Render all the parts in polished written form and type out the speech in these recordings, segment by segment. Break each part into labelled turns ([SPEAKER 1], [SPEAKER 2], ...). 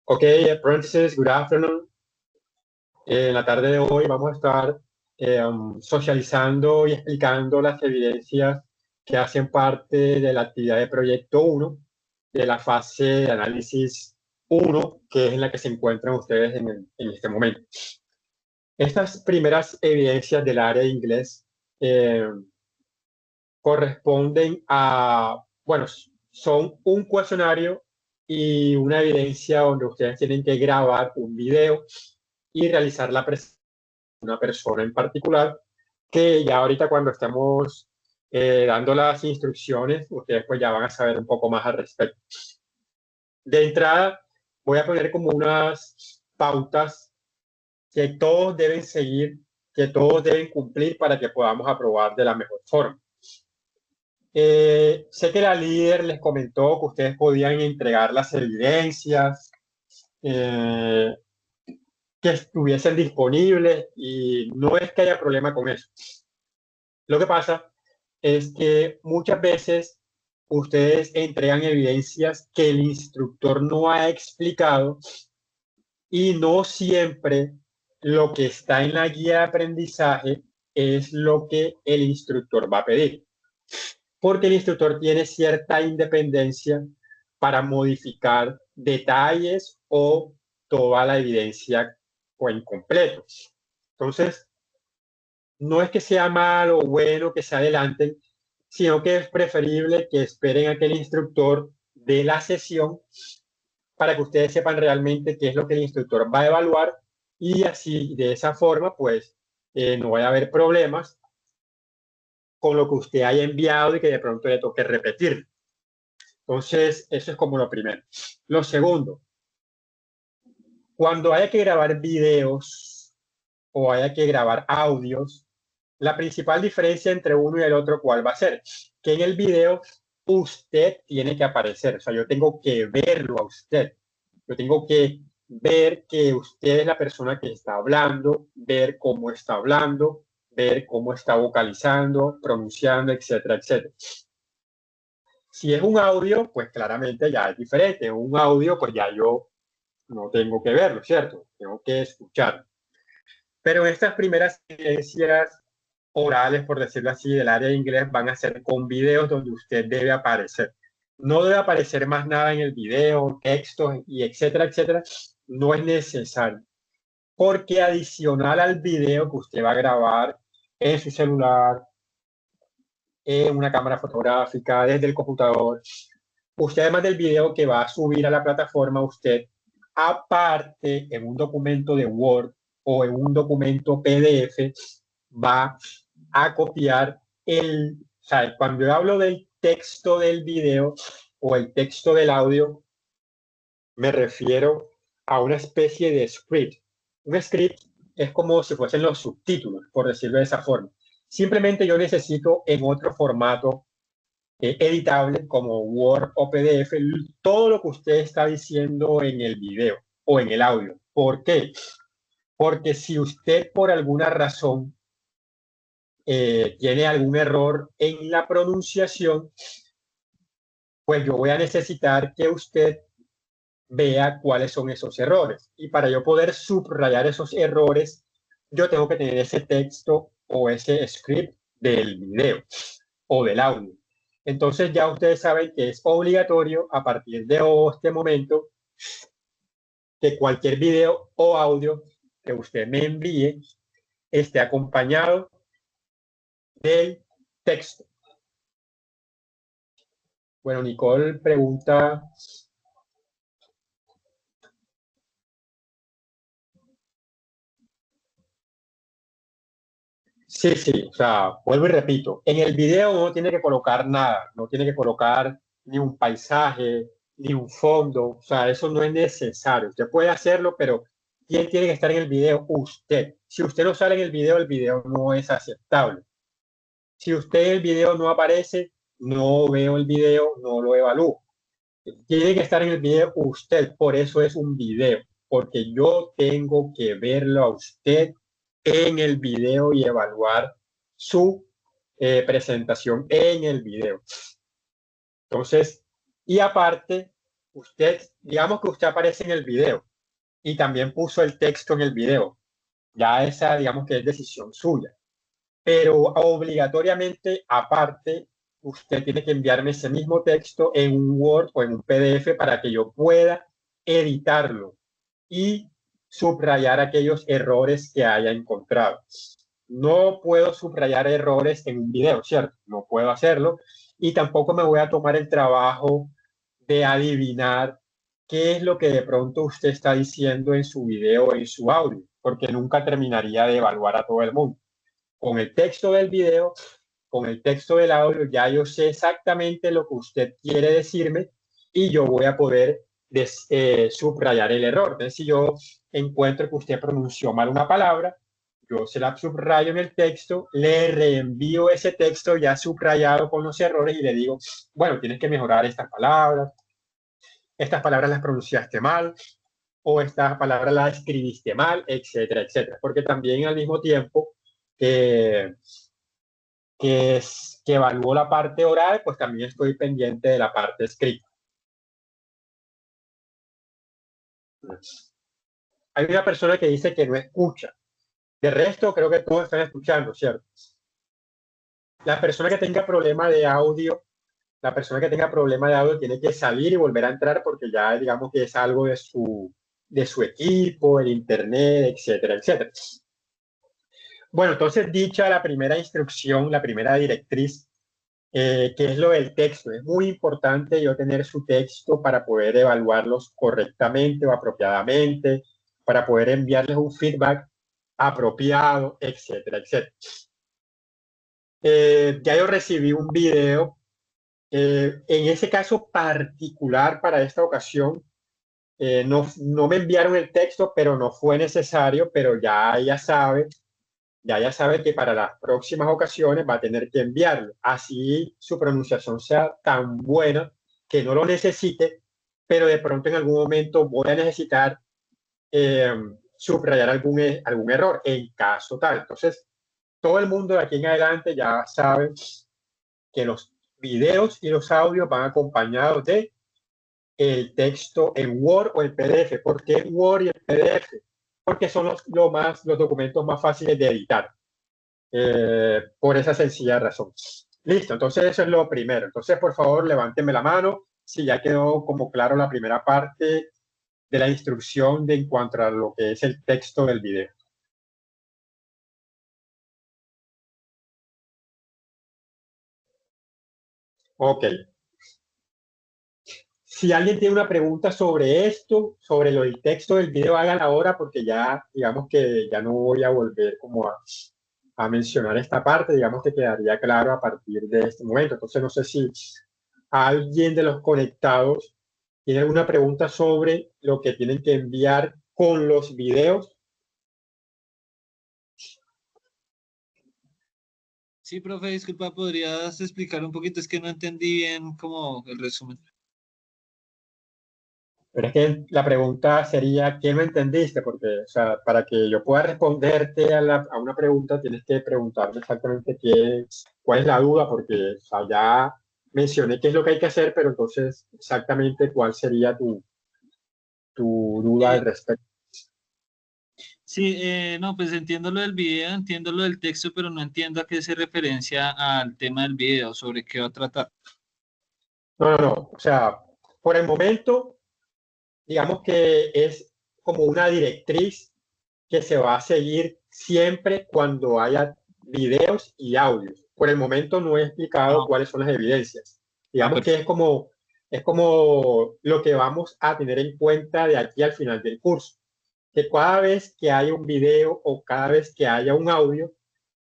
[SPEAKER 1] Okay, apprentices, good afternoon. En la tarde de hoy vamos a estar socializando y explicando las evidencias que hacen parte de la actividad de proyecto 1, de la fase de análisis 1, que es en la que se encuentran ustedes en este momento. Estas primeras evidencias del área de inglés eh, corresponden a, bueno, son un cuestionario y una evidencia donde ustedes tienen que grabar un video y realizar la presentación de una persona en particular, que ya ahorita cuando estemos dando las instrucciones, ustedes pues ya van a saber un poco más al respecto. De entrada, voy a poner como unas pautas que todos deben seguir, que todos deben cumplir para que podamos aprobar de la mejor forma. Sé que la líder les comentó que ustedes podían entregar las evidencias que estuviesen disponibles y no es que haya problema con eso. Lo que pasa es que muchas veces ustedes entregan evidencias que el instructor no ha explicado y no siempre lo que está en la guía de aprendizaje es lo que el instructor va a pedir, porque el instructor tiene cierta independencia para modificar detalles o toda la evidencia o incompleto. Entonces, no es que sea malo o bueno que se adelanten, sino que es preferible que esperen a que el instructor dé la sesión para que ustedes sepan realmente qué es lo que el instructor va a evaluar y así, de esa forma, pues no vaya a haber problemas con lo que usted haya enviado y que de pronto le toque repetir. Entonces, eso es como lo primero. Lo segundo, cuando haya que grabar videos o haya que grabar audios, la principal diferencia entre uno y el otro, ¿cuál va a ser? Que en el video usted tiene que aparecer, o sea, yo tengo que verlo a usted. Yo tengo que ver que usted es la persona que está hablando, ver cómo está hablando, ver cómo está vocalizando, pronunciando, etcétera, etcétera. Si es un audio, pues claramente ya es diferente. Un audio, pues ya yo no tengo que verlo, ¿cierto? Tengo que escuchar. Pero estas primeras evidencias orales, por decirlo así, del área de inglés van a ser con videos donde usted debe aparecer. No debe aparecer más nada en el video, textos y etcétera, etcétera. No es necesario. Porque adicional al video que usted va a grabar en su celular, en una cámara fotográfica, desde el computador, usted además del video que va a subir a la plataforma, usted aparte en un documento de Word o en un documento PDF va a copiar o sea, cuando yo hablo del texto del video o el texto del audio, me refiero a una especie de script. Un script es como si fuesen los subtítulos, por decirlo de esa forma. Simplemente yo necesito en otro formato editable como Word o PDF todo lo que usted está diciendo en el video o en el audio. ¿Por qué? Porque si usted por alguna razón tiene algún error en la pronunciación, pues yo voy a necesitar que usted vea cuáles son esos errores. Y para yo poder subrayar esos errores, yo tengo que tener ese texto o ese script del video o del audio. Entonces ya ustedes saben que es obligatorio a partir de este momento que cualquier video o audio que usted me envíe esté acompañado del texto. Bueno, Nicole pregunta. Sí, sí, o sea, vuelvo y repito, en el video no tiene que colocar nada, no tiene que colocar ni un paisaje, ni un fondo, o sea, eso no es necesario. Usted puede hacerlo, pero ¿quién tiene que estar en el video? Usted. Si usted no sale en el video no es aceptable. Si usted en el video no aparece, no veo el video, no lo evalúo. Tiene que estar en el video usted, por eso es un video, porque yo tengo que verlo a usted en el video y evaluar su presentación en el video. Entonces, y aparte, usted, digamos que usted aparece en el video y también puso el texto en el video. Ya esa, digamos que es decisión suya. Pero obligatoriamente, aparte, usted tiene que enviarme ese mismo texto en un Word o en un PDF para que yo pueda editarlo y subrayar aquellos errores que haya encontrado. No puedo subrayar errores en un video, ¿cierto? No puedo hacerlo y tampoco me voy a tomar el trabajo de adivinar qué es lo que de pronto usted está diciendo en su video o en su audio, porque nunca terminaría de evaluar a todo el mundo. Con el texto del video, con el texto del audio, ya yo sé exactamente lo que usted quiere decirme y yo voy a poder subrayar el error. Entonces, si yo encuentro que usted pronunció mal una palabra, yo se la subrayo en el texto, le reenvío ese texto ya subrayado con los errores y le digo, bueno, tienes que mejorar estas palabras las pronunciaste mal, o esta palabra la escribiste mal, etcétera, etcétera. Porque también al mismo tiempo que evalúo la parte oral, pues también estoy pendiente de la parte escrita. Hay una persona que dice que no escucha. De resto, creo que todos están escuchando, ¿cierto? La persona que tenga problema de audio, tiene que salir y volver a entrar porque ya digamos que es algo de su equipo, el internet, etcétera, etcétera. Bueno, entonces dicha la primera instrucción, la primera directriz, que es lo del texto. Es muy importante yo tener su texto para poder evaluarlos correctamente o apropiadamente, para poder enviarles un feedback apropiado, etcétera, etcétera. Ya yo recibí un video. En ese caso particular para esta ocasión, no me enviaron el texto, pero no fue necesario, pero ya ella sabe que para las próximas ocasiones va a tener que enviarlo. Así su pronunciación sea tan buena que no lo necesite, pero de pronto en algún momento voy a necesitar eh, subrayar algún error en caso tal. Entonces, todo el mundo de aquí en adelante ya sabe que los videos y los audios van acompañados de el texto en Word o en PDF. ¿Por qué Word y el PDF? Porque son los documentos más fáciles de editar. Por esa sencilla razón. Listo, entonces eso es lo primero. Entonces, por favor, levánteme la mano si ya quedó como claro la primera parte de la instrucción en cuanto a lo que es el texto del video. Ok. Si alguien tiene una pregunta sobre esto, sobre el texto del video, háganla ahora porque ya, digamos que ya no voy a volver como a mencionar esta parte, digamos que quedaría claro a partir de este momento. Entonces, no sé si alguien de los conectados tiene alguna pregunta sobre lo que tienen que enviar con los videos.
[SPEAKER 2] Sí, profe, disculpa, ¿podrías explicar un poquito? Es que no entendí bien como el resumen.
[SPEAKER 1] Pero es que la pregunta sería, ¿qué no entendiste? Porque, o sea, para que yo pueda responderte a una pregunta, tienes que preguntarme exactamente cuál es la duda, porque, o sea, ya mencioné qué es lo que hay que hacer, pero entonces exactamente cuál sería tu duda al respecto.
[SPEAKER 2] Sí, no, pues entiendo lo del video, entiendo lo del texto, pero no entiendo a qué se referencia al tema del video, sobre qué va a tratar.
[SPEAKER 1] No. O sea, por el momento, digamos que es como una directriz que se va a seguir siempre cuando haya videos y audios. Por el momento no he explicado
[SPEAKER 2] Ah,
[SPEAKER 1] cuáles son las evidencias.
[SPEAKER 2] ah,
[SPEAKER 1] Digamos que
[SPEAKER 2] perfecto.
[SPEAKER 1] es como lo que vamos a tener en cuenta de aquí al final del curso. Que cada vez que haya un video o cada vez que haya un audio,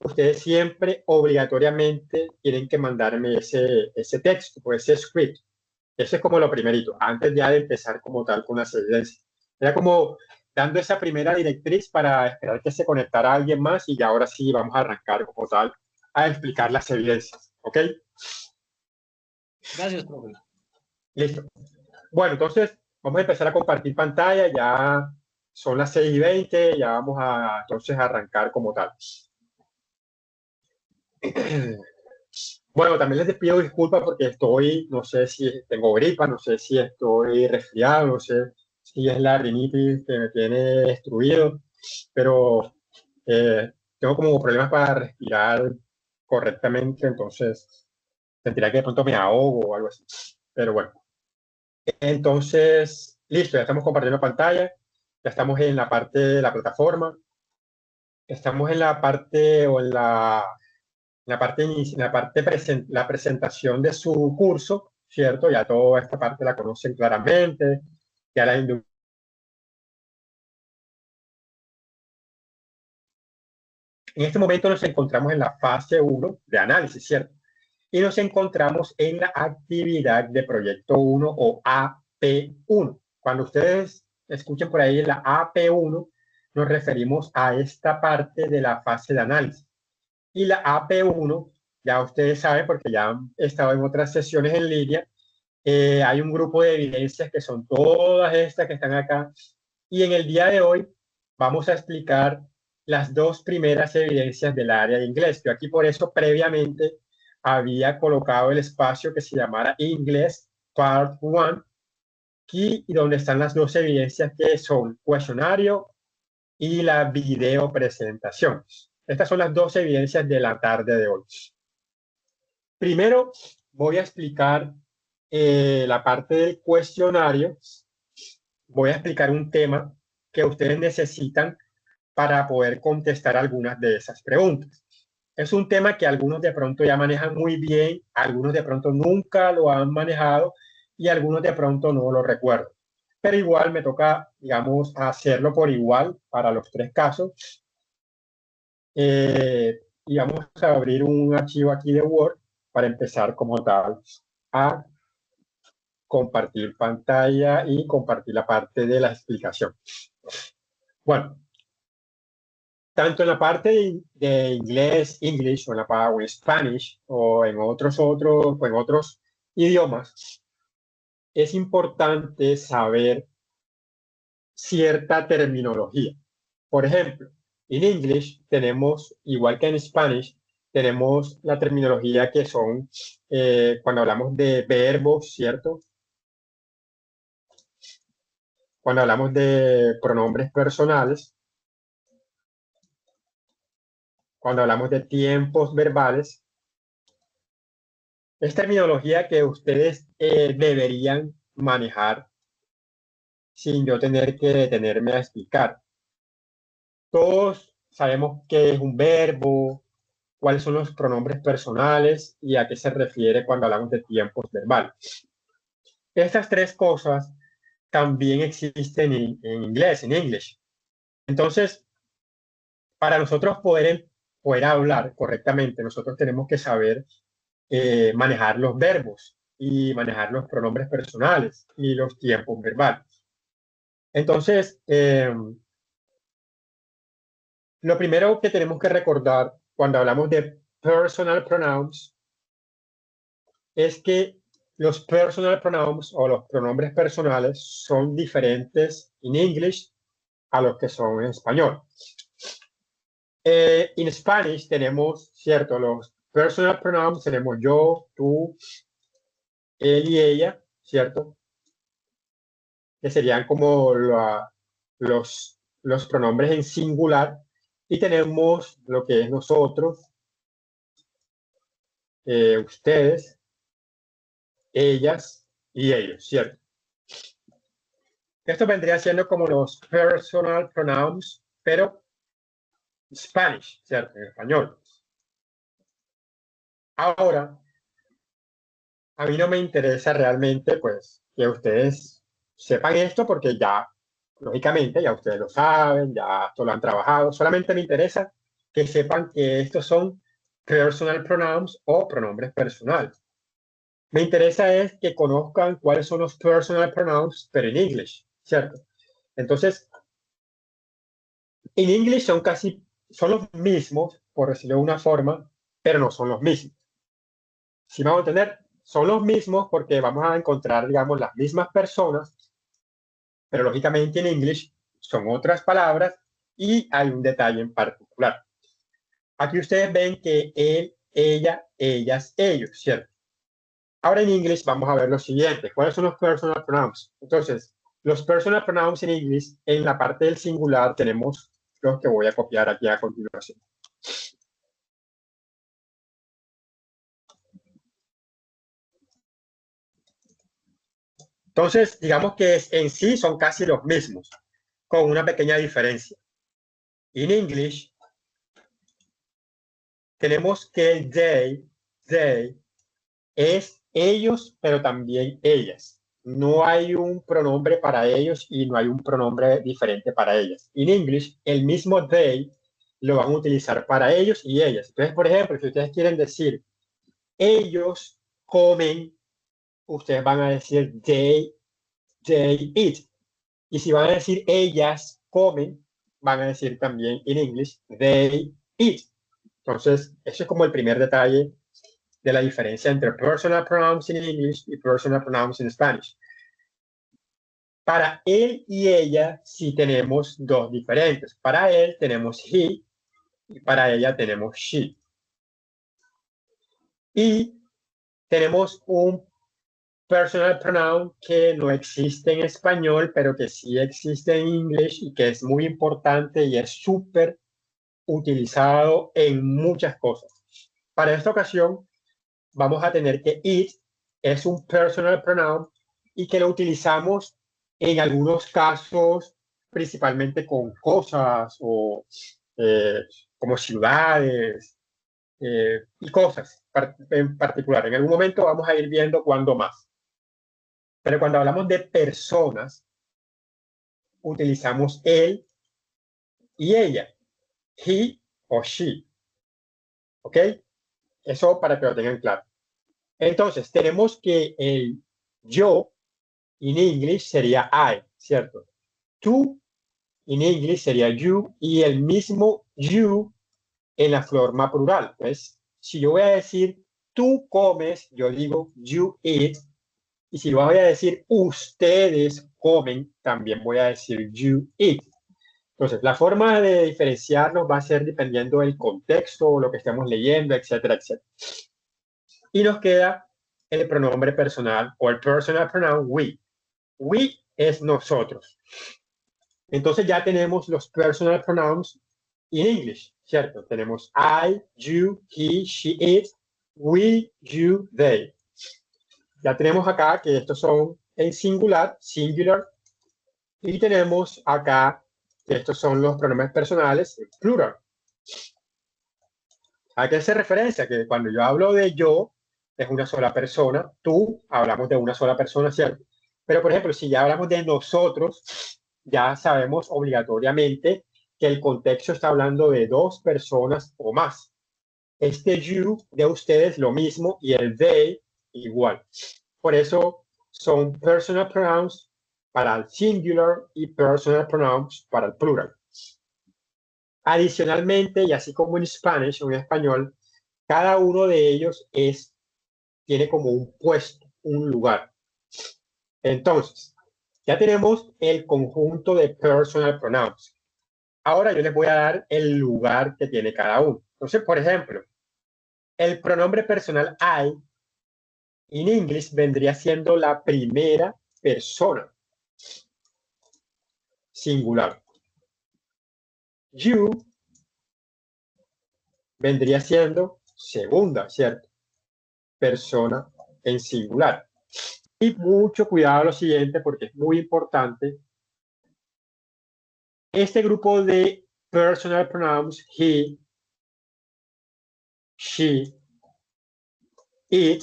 [SPEAKER 1] ustedes siempre obligatoriamente tienen que mandarme ese texto o ese script. Eso es como lo primerito, antes ya de empezar como tal con las evidencias. Era como dando esa primera directriz para esperar que se conectara alguien más y ya ahora sí vamos a arrancar como tal a explicar las evidencias. ¿Ok?
[SPEAKER 2] Gracias, profe.
[SPEAKER 1] Listo. Bueno, entonces vamos a empezar a compartir pantalla. Ya son las 6:20, ya vamos entonces a arrancar como tal. Bueno, también les pido disculpas porque estoy, no sé si tengo gripa, no sé si estoy resfriado, no sé si es la rinitis que me tiene destruido, pero tengo como problemas para respirar correctamente, entonces sentiría que de pronto me ahogo o algo así. Pero bueno, entonces, listo, ya estamos compartiendo pantalla, ya estamos en la parte de la plataforma, estamos en la parte o en la presentación de su curso, ¿cierto? Ya toda esta parte la conocen claramente, ya la en este momento nos encontramos en la fase 1 de análisis, ¿cierto? Y nos encontramos en la actividad de proyecto 1 o AP1. Cuando ustedes escuchen por ahí la AP1, nos referimos a esta parte de la fase de análisis. Y la AP1, ya ustedes saben, porque ya han estado en otras sesiones en línea, hay un grupo de evidencias que son todas estas que están acá. Y en el día de hoy vamos a explicar las dos primeras evidencias del área de inglés. Yo aquí por eso previamente había colocado el espacio que se llamara Inglés Part 1, aquí y donde están las dos evidencias que son cuestionario y la video presentación. Estas son las dos evidencias de la tarde de hoy. Primero voy a explicar la parte del cuestionario. Voy a explicar un tema que ustedes necesitan para poder contestar algunas de esas preguntas. Es un tema que algunos de pronto ya manejan muy bien, algunos de pronto nunca lo han manejado y algunos de pronto no lo recuerdo. Pero igual me toca, digamos, hacerlo por igual para los tres casos. Y vamos a abrir un archivo aquí de Word para empezar como tal a compartir pantalla y compartir la parte de la explicación. Bueno, tanto en la parte de inglés, English, o en Spanish, o en otros idiomas, es importante saber cierta terminología. Por ejemplo, en English tenemos, igual que en Spanish, tenemos la terminología que son, cuando hablamos de verbos, ¿cierto? Cuando hablamos de pronombres personales, cuando hablamos de tiempos verbales, es terminología que ustedes deberían manejar sin yo tener que detenerme a explicar. Todos sabemos qué es un verbo, cuáles son los pronombres personales y a qué se refiere cuando hablamos de tiempos verbales. Estas tres cosas también existen en inglés, en English. Entonces, para nosotros poder hablar correctamente, nosotros tenemos que saber manejar los verbos y manejar los pronombres personales y los tiempos verbales. Entonces, lo primero que tenemos que recordar cuando hablamos de personal pronouns es que los personal pronouns o los pronombres personales son diferentes en English a los que son en español. En Spanish tenemos, cierto, los personal pronouns, tenemos yo, tú, él y ella, ¿cierto? Que serían como los pronombres en singular. Y tenemos lo que es nosotros, ustedes, ellas y ellos, ¿cierto? Esto vendría siendo como los personal pronouns, pero Spanish, ¿cierto? En español. Ahora, a mí no me interesa realmente, pues, que ustedes sepan esto porque ya, lógicamente, ya ustedes lo saben, ya esto lo han trabajado. Solamente me interesa que sepan que estos son personal pronouns o pronombres personales. Me interesa es que conozcan cuáles son los personal pronouns, pero en English, ¿cierto? Entonces, en English son los mismos, por decirlo de una forma, pero no son los mismos. Si vamos a entender, son los mismos porque vamos a encontrar, digamos, las mismas personas, pero lógicamente en English son otras palabras y hay un detalle en particular. Aquí ustedes ven que ella, ellas, ellos, ¿cierto? Ahora en inglés vamos a ver lo siguiente. ¿Cuáles son los personal pronouns? Entonces, los personal pronouns en inglés, en la parte del singular tenemos los que voy a copiar aquí a continuación. Entonces, digamos que en sí son casi los mismos, con una pequeña diferencia. En English, tenemos que el they es ellos, pero también ellas. No hay un pronombre para ellos y no hay un pronombre diferente para ellas. En English, el mismo they lo van a utilizar para ellos y ellas. Entonces, por ejemplo, si ustedes quieren decir ellos comen, ustedes van a decir they eat. Y si van a decir ellas comen, van a decir también en English they eat. Entonces, eso es como el primer detalle de la diferencia entre personal pronouns en English y personal pronouns en Spanish. Para él y ella sí tenemos dos diferentes. Para él tenemos he y para ella tenemos she. Y tenemos un personal pronoun que no existe en español, pero que sí existe en inglés y que es muy importante y es súper utilizado en muchas cosas. Para esta ocasión, vamos a tener que it es un personal pronoun y que lo utilizamos en algunos casos, principalmente con cosas o como ciudades y cosas en particular. En algún momento vamos a ir viendo cuándo más. Pero cuando hablamos de personas, utilizamos él y ella, he o she. ¿Ok? Eso para que lo tengan claro. Entonces, tenemos que el yo en inglés sería I, ¿cierto? Tú en inglés sería you y el mismo you en la forma plural. Pues, si yo voy a decir tú comes, yo digo you eat. Y si voy a decir ustedes comen, también voy a decir you eat. Entonces, la forma de diferenciarnos va a ser dependiendo del contexto, lo que estemos leyendo, etcétera, etcétera. Y nos queda el pronombre personal o el personal pronoun we. We es nosotros. Entonces ya tenemos los personal pronouns en English, ¿cierto? Tenemos I, you, he, she, it, we, you, they. Ya tenemos acá que estos son en singular, y tenemos acá que estos son los pronombres personales en plural. ¿A qué hace referencia? Que cuando yo hablo de yo, es una sola persona, tú, hablamos de una sola persona, ¿cierto? Pero, por ejemplo, si ya hablamos de nosotros, ya sabemos obligatoriamente que el contexto está hablando de dos personas o más. Este you de ustedes lo mismo y el they igual. Por eso son personal pronouns para el singular y personal pronouns para el plural. Adicionalmente, y así como en Spanish o en español, cada uno de ellos tiene como un puesto, un lugar. Entonces, ya tenemos el conjunto de personal pronouns. Ahora yo les voy a dar el lugar que tiene cada uno. Entonces, por ejemplo, el pronombre personal I en inglés vendría siendo la primera persona singular. You vendría siendo segunda, ¿cierto? Persona en singular. Y mucho cuidado a lo siguiente porque es muy importante. Este grupo de personal pronouns, he, she, it,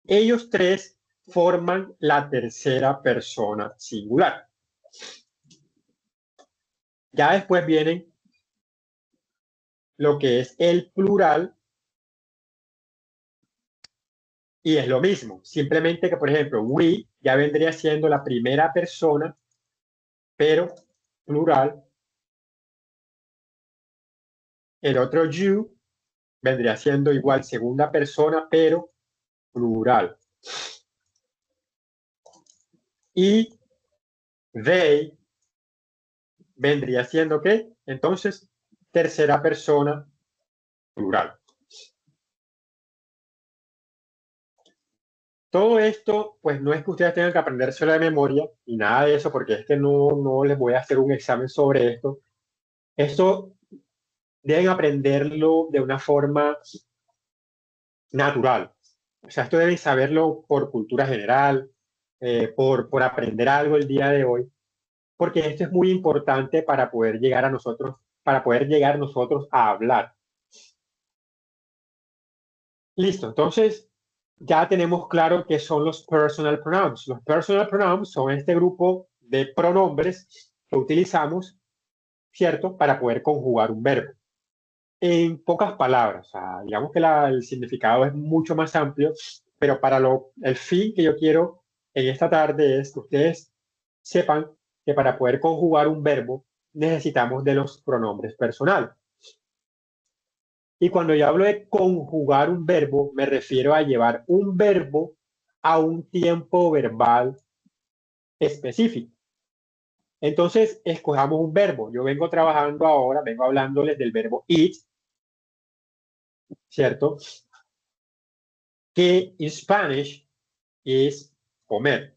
[SPEAKER 1] ellos tres forman la tercera persona singular. Ya después vienen lo que es el plural y es lo mismo. Simplemente que, por ejemplo, we ya vendría siendo la primera persona, pero plural. El otro you vendría siendo igual segunda persona, pero plural. Y they vendría siendo ¿qué? Entonces, tercera persona plural. Todo esto, pues no es que ustedes tengan que aprender solo de memoria y nada de eso, porque es que no les voy a hacer un examen sobre esto. Esto deben aprenderlo de una forma natural. O sea, esto deben saberlo por cultura general, por aprender algo el día de hoy, porque esto es muy importante para poder llegar a nosotros, para poder llegar nosotros a hablar. Listo, entonces ya tenemos claro qué son los personal pronouns. Los personal pronouns son este grupo de pronombres que utilizamos, ¿cierto?, para poder conjugar un verbo. En pocas palabras, o sea, digamos que el significado es mucho más amplio, pero para el fin que yo quiero en esta tarde es que ustedes sepan que para poder conjugar un verbo necesitamos de los pronombres personales. Y cuando yo hablo de conjugar un verbo, me refiero a llevar un verbo a un tiempo verbal específico. Entonces, escojamos un verbo. Yo vengo trabajando ahora, vengo hablándoles del verbo eat, ¿cierto? Que en Spanish es comer.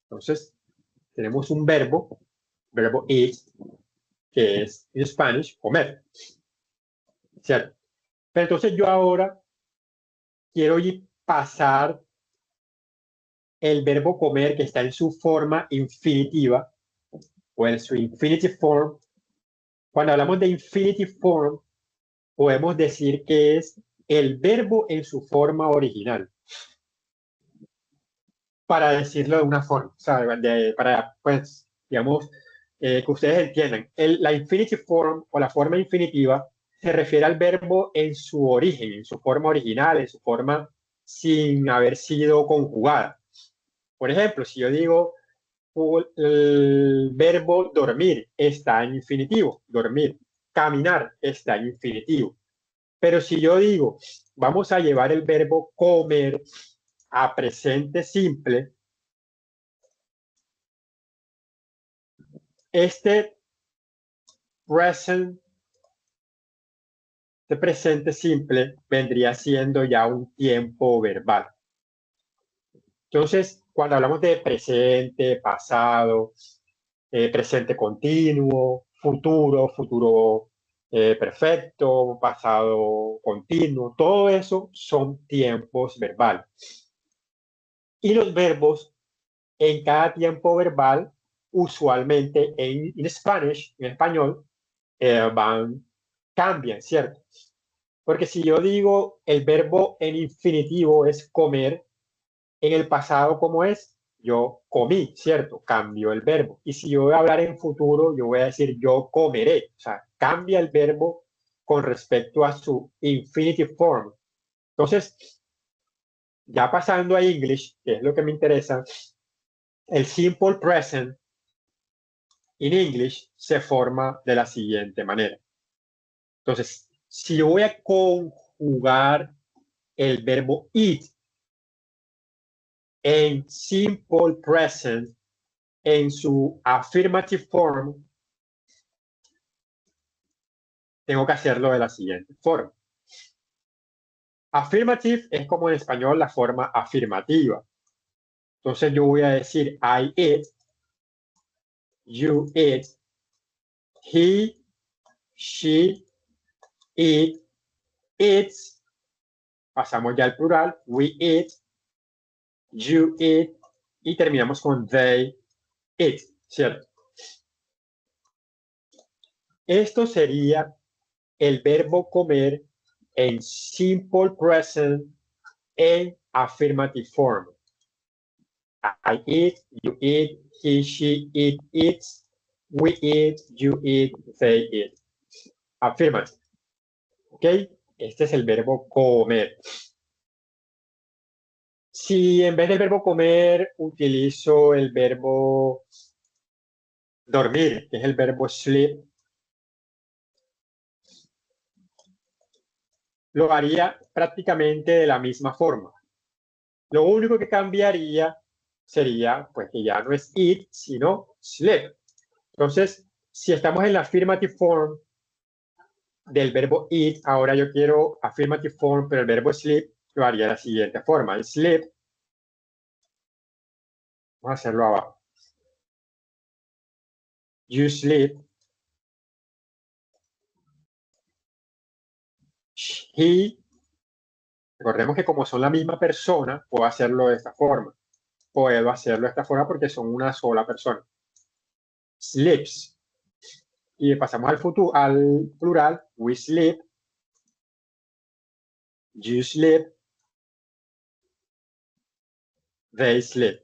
[SPEAKER 1] Entonces, tenemos un verbo eat, que es en Spanish comer, ¿cierto? Pero entonces yo ahora quiero pasar el verbo comer, que está en su forma infinitiva, o en su infinitive form. Cuando hablamos de infinitive form, podemos decir que es el verbo en su forma original, para decirlo de una forma, ¿sabe? Para, pues, digamos, que ustedes entiendan. La infinitive form o la forma infinitiva se refiere al verbo en su origen, en su forma original, en su forma sin haber sido conjugada. Por ejemplo, si yo digo el verbo dormir está en infinitivo, dormir. Caminar está en infinitivo. Pero si yo digo, vamos a llevar el verbo comer a presente simple, este present, este presente simple vendría siendo ya un tiempo verbal. Entonces, cuando hablamos de presente, pasado, presente continuo, futuro perfecto, pasado continuo, todo eso son tiempos verbales. Y los verbos en cada tiempo verbal, usualmente en Spanish, en español, cambian, ¿cierto? Porque si yo digo el verbo en infinitivo es comer, en el pasado, ¿cómo es? Yo comí, ¿cierto? Cambio el verbo. Y si yo voy a hablar en futuro, yo voy a decir yo comeré. O sea, cambia el verbo con respecto a su infinitive form. Entonces, ya pasando a English, que es lo que me interesa, el simple present in English se forma de la siguiente manera. Entonces, si yo voy a conjugar el verbo eat en simple present en su affirmative form, tengo que hacerlo de la siguiente forma. Affirmative es como en español la forma afirmativa. Entonces yo voy a decir I eat, you eat, he, she, it, eats. Pasamos ya al plural, we eat, you eat, y terminamos con they eat, ¿cierto? Esto sería el verbo comer en simple present en affirmative form. I eat, you eat, he, she, it, eats, we eat, you eat, they eat. Affirmative. ¿Ok? Este es el verbo comer. Si en vez del verbo comer utilizo el verbo dormir, que es el verbo sleep, lo haría prácticamente de la misma forma. Lo único que cambiaría sería, pues, que ya no es eat, sino sleep. Entonces, si estamos en la affirmative form del verbo eat, ahora yo quiero affirmative form, pero el verbo sleep lo haría de la siguiente forma. Sleep Vamos a hacerlo abajo. You sleep. He. Recordemos que como son la misma persona, puedo hacerlo de esta forma. Puedo hacerlo de esta forma porque son una sola persona. Sleeps. Y pasamos al futuro, al plural. We sleep. You sleep. They sleep.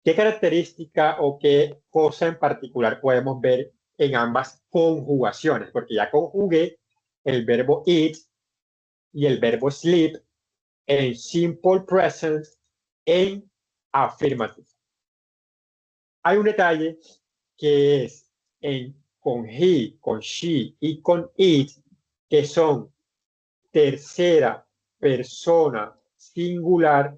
[SPEAKER 1] ¿Qué característica o qué cosa en particular podemos ver en ambas conjugaciones? Porque ya conjugué el verbo eat y el verbo sleep en simple present en affirmative. Hay un detalle que es con he, con she y con it, que son tercera persona singular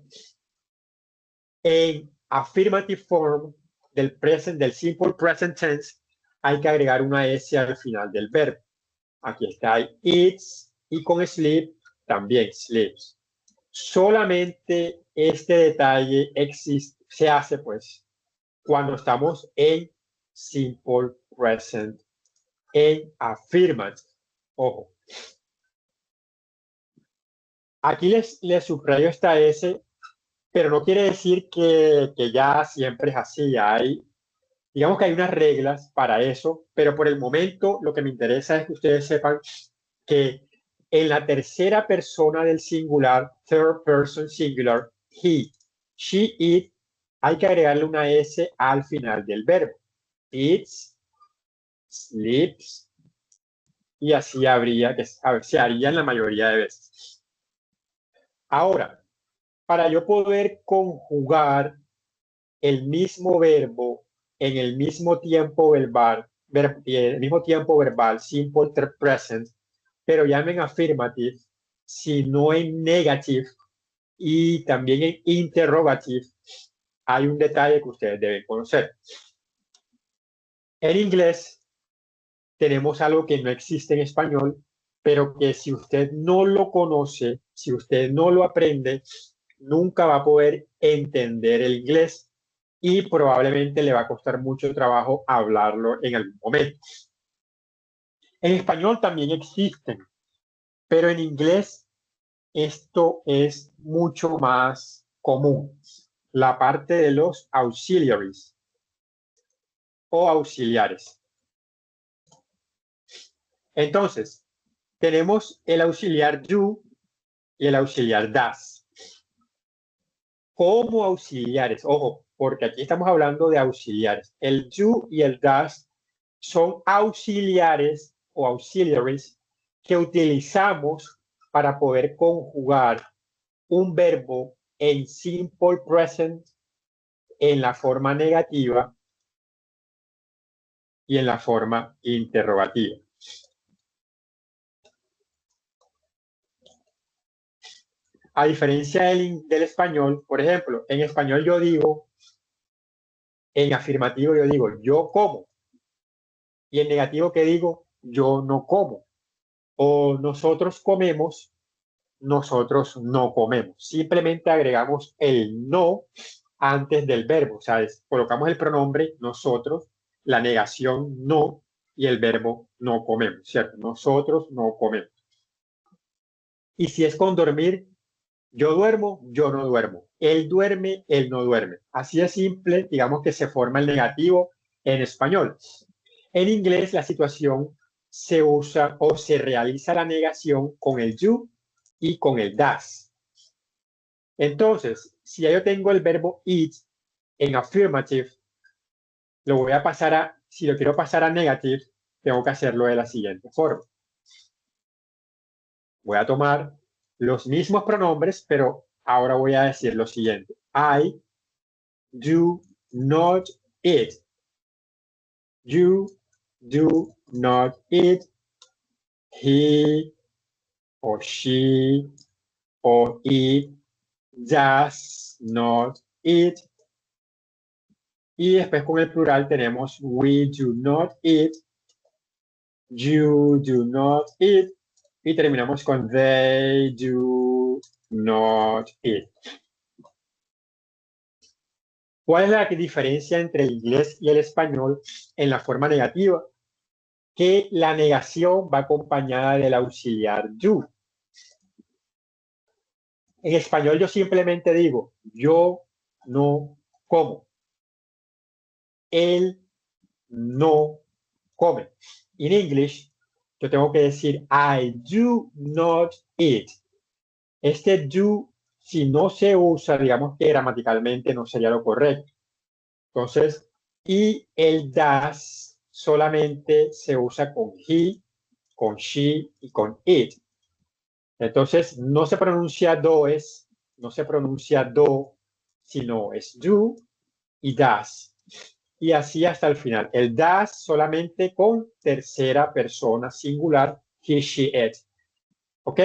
[SPEAKER 1] en affirmative form del simple present tense, hay que agregar una S al final del verbo. Aquí está eats y con sleep también sleeps. Solamente este detalle se hace pues cuando estamos en simple present, en affirmative. Ojo. Aquí les subrayo esta S, pero no quiere decir que ya siempre es así. Digamos que hay unas reglas para eso, pero por el momento lo que me interesa es que ustedes sepan que en la tercera persona del singular, third person singular, he, she, it, hay que agregarle una S al final del verbo. Eats, sleeps, y así se haría en la mayoría de veces. Ahora, para yo poder conjugar el mismo verbo en el mismo tiempo verbal, simple present, pero ya no en affirmative, sino en negative y también en interrogative, hay un detalle que ustedes deben conocer. En inglés tenemos algo que no existe en español, pero que si usted no lo conoce, si usted no lo aprende, nunca va a poder entender el inglés y probablemente le va a costar mucho trabajo hablarlo en algún momento. En español también existen, pero en inglés esto es mucho más común. La parte de los auxiliaries o auxiliares. Entonces, tenemos el auxiliar you y el auxiliar das. Como auxiliares, ojo, porque aquí estamos hablando de auxiliares. El you y el das son auxiliares o auxiliaries que utilizamos para poder conjugar un verbo en simple present en la forma negativa y en la forma interrogativa. A diferencia del español, por ejemplo, en español yo digo, en afirmativo yo digo, yo como. Y en negativo que digo, yo no como. O nosotros comemos, nosotros no comemos. Simplemente agregamos el no antes del verbo. O sea, colocamos el pronombre nosotros, la negación no y el verbo no comemos, ¿cierto? Nosotros no comemos. Y si es con dormir, yo duermo, yo no duermo. Él duerme, él no duerme. Así de simple, digamos que se forma el negativo en español. En inglés la situación se usa o se realiza la negación con el you y con el das. Entonces, si ya yo tengo el verbo eat en affirmative, lo voy a pasar si lo quiero pasar a negative, tengo que hacerlo de la siguiente forma. Voy a tomar los mismos pronombres, pero ahora voy a decir lo siguiente. I do not eat. You do not eat. He or she or it does not eat. Y después con el plural tenemos we do not eat. You do not eat. Y terminamos con they do not eat. ¿Cuál es la diferencia entre el inglés y el español en la forma negativa? Que la negación va acompañada del auxiliar you. En español yo simplemente digo, yo no como. Él no come. En English, yo tengo que decir, I do not eat. Este do, si no se usa, digamos que gramaticalmente no sería lo correcto. Entonces, y el does solamente se usa con he, con she y con it. Entonces, no se pronuncia does, no se pronuncia do, sino es do y does. Y así hasta el final. El does solamente con tercera persona singular, he, she, it. ¿Ok?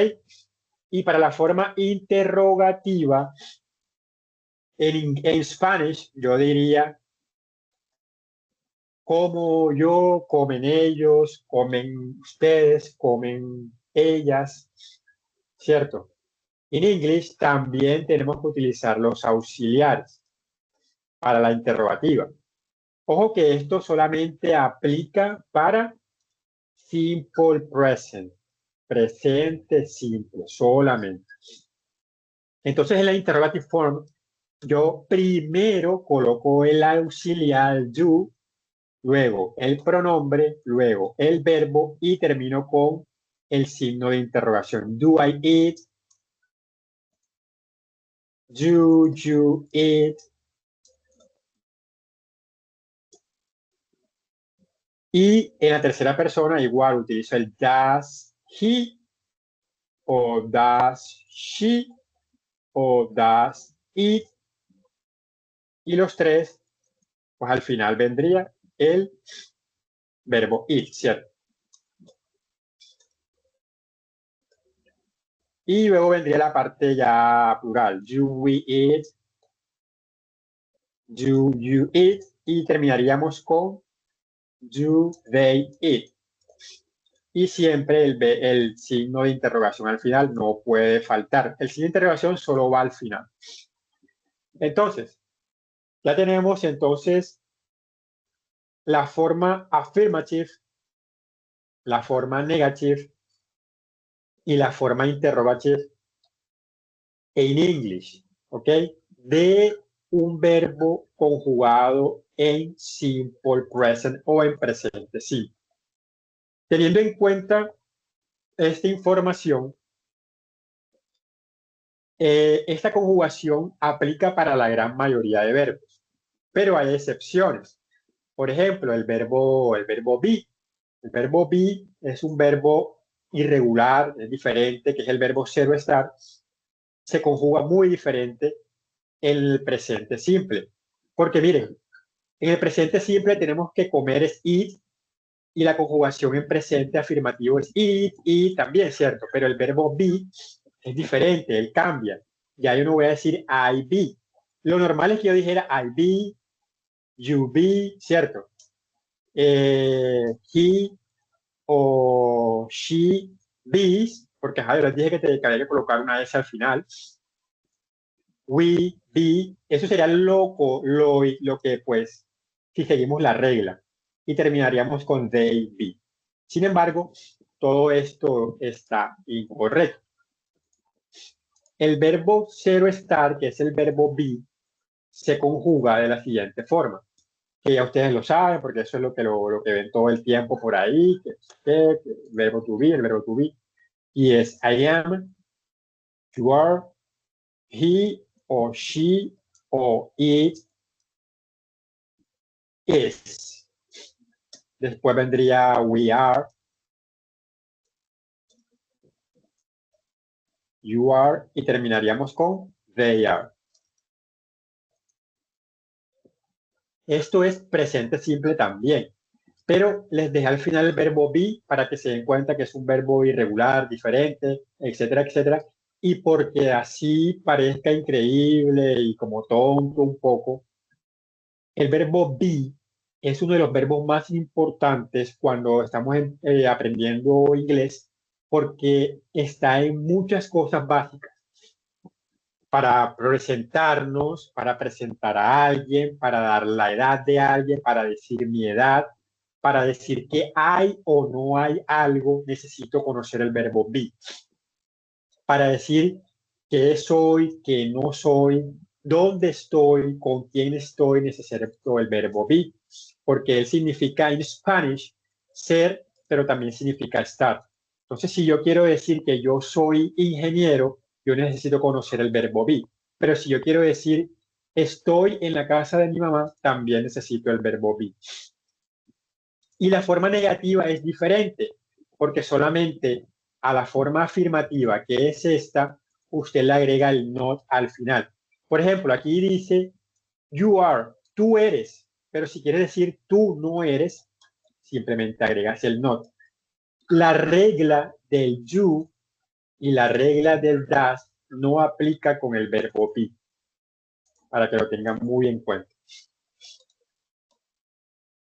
[SPEAKER 1] Y para la forma interrogativa, en Spanish yo diría como yo, comen ellos, comen ustedes, comen ellas, ¿cierto? En inglés también tenemos que utilizar los auxiliares para la interrogativa. Ojo que esto solamente aplica para simple present, presente simple, solamente. Entonces en la interrogative form, yo primero coloco el auxiliar do, luego el pronombre, luego el verbo y termino con el signo de interrogación. Do I eat? Do you eat? Y en la tercera persona igual utilizo el does he o does she o does it. Y los tres, pues al final vendría el verbo it, ¿cierto? Y luego vendría la parte ya plural. Do we eat? Do you eat? Y terminaríamos con do they eat. Y siempre el signo de interrogación al final no puede faltar. El signo de interrogación solo va al final. Entonces, ya tenemos entonces la forma affirmative, la forma negative y la forma interrogative en English, ¿ok? De un verbo conjugado en simple present o en presente simple. Teniendo en cuenta esta información, esta conjugación aplica para la gran mayoría de verbos, pero hay excepciones. Por ejemplo, el verbo be. El verbo be es un verbo irregular, es diferente, que es el verbo cero estar. Se conjuga muy diferente en el presente simple. Porque miren, en el presente simple tenemos que comer es eat y la conjugación en presente afirmativo es eat también, ¿cierto? Pero el verbo be es diferente, él cambia. Ya yo no voy a decir I be. Lo normal es que yo dijera I be, you be, ¿cierto? He o she bees, porque yo les dije que había que colocar una S al final. We be, eso sería lo que pues, si seguimos la regla. Y terminaríamos con they be. Sin embargo, todo esto está incorrecto. El verbo cero estar, que es el verbo be, se conjuga de la siguiente forma, que ya ustedes lo saben, porque eso es lo que ven todo el tiempo por ahí, el verbo to be, el verbo to be, y es I am, you are, he o she o it is. Después vendría we are, you are, y terminaríamos con they are. Esto es presente simple también, pero les dejé al final el verbo be para que se den cuenta que es un verbo irregular, diferente, etcétera, etcétera, y porque así parezca increíble y como tonto un poco, el verbo be es uno de los verbos más importantes cuando estamos aprendiendo inglés porque está en muchas cosas básicas. para presentarnos, para presentar a alguien, para dar la edad de alguien, para decir mi edad, para decir que hay o no hay algo, necesito conocer el verbo be. Para decir qué soy, qué no soy, dónde estoy, con quién estoy, necesito el verbo be, porque él significa en Spanish ser, pero también significa estar. Entonces, si yo quiero decir que yo soy ingeniero, yo necesito conocer el verbo be. Pero si yo quiero decir estoy en la casa de mi mamá, también necesito el verbo be. Y la forma negativa es diferente, porque solamente a la forma afirmativa, que es esta, usted le agrega el not al final. Por ejemplo, aquí dice you are, tú eres, pero si quieres decir tú no eres, simplemente agregas el not. La regla del you y la regla del das no aplica con el verbo be, para que lo tengan muy en cuenta.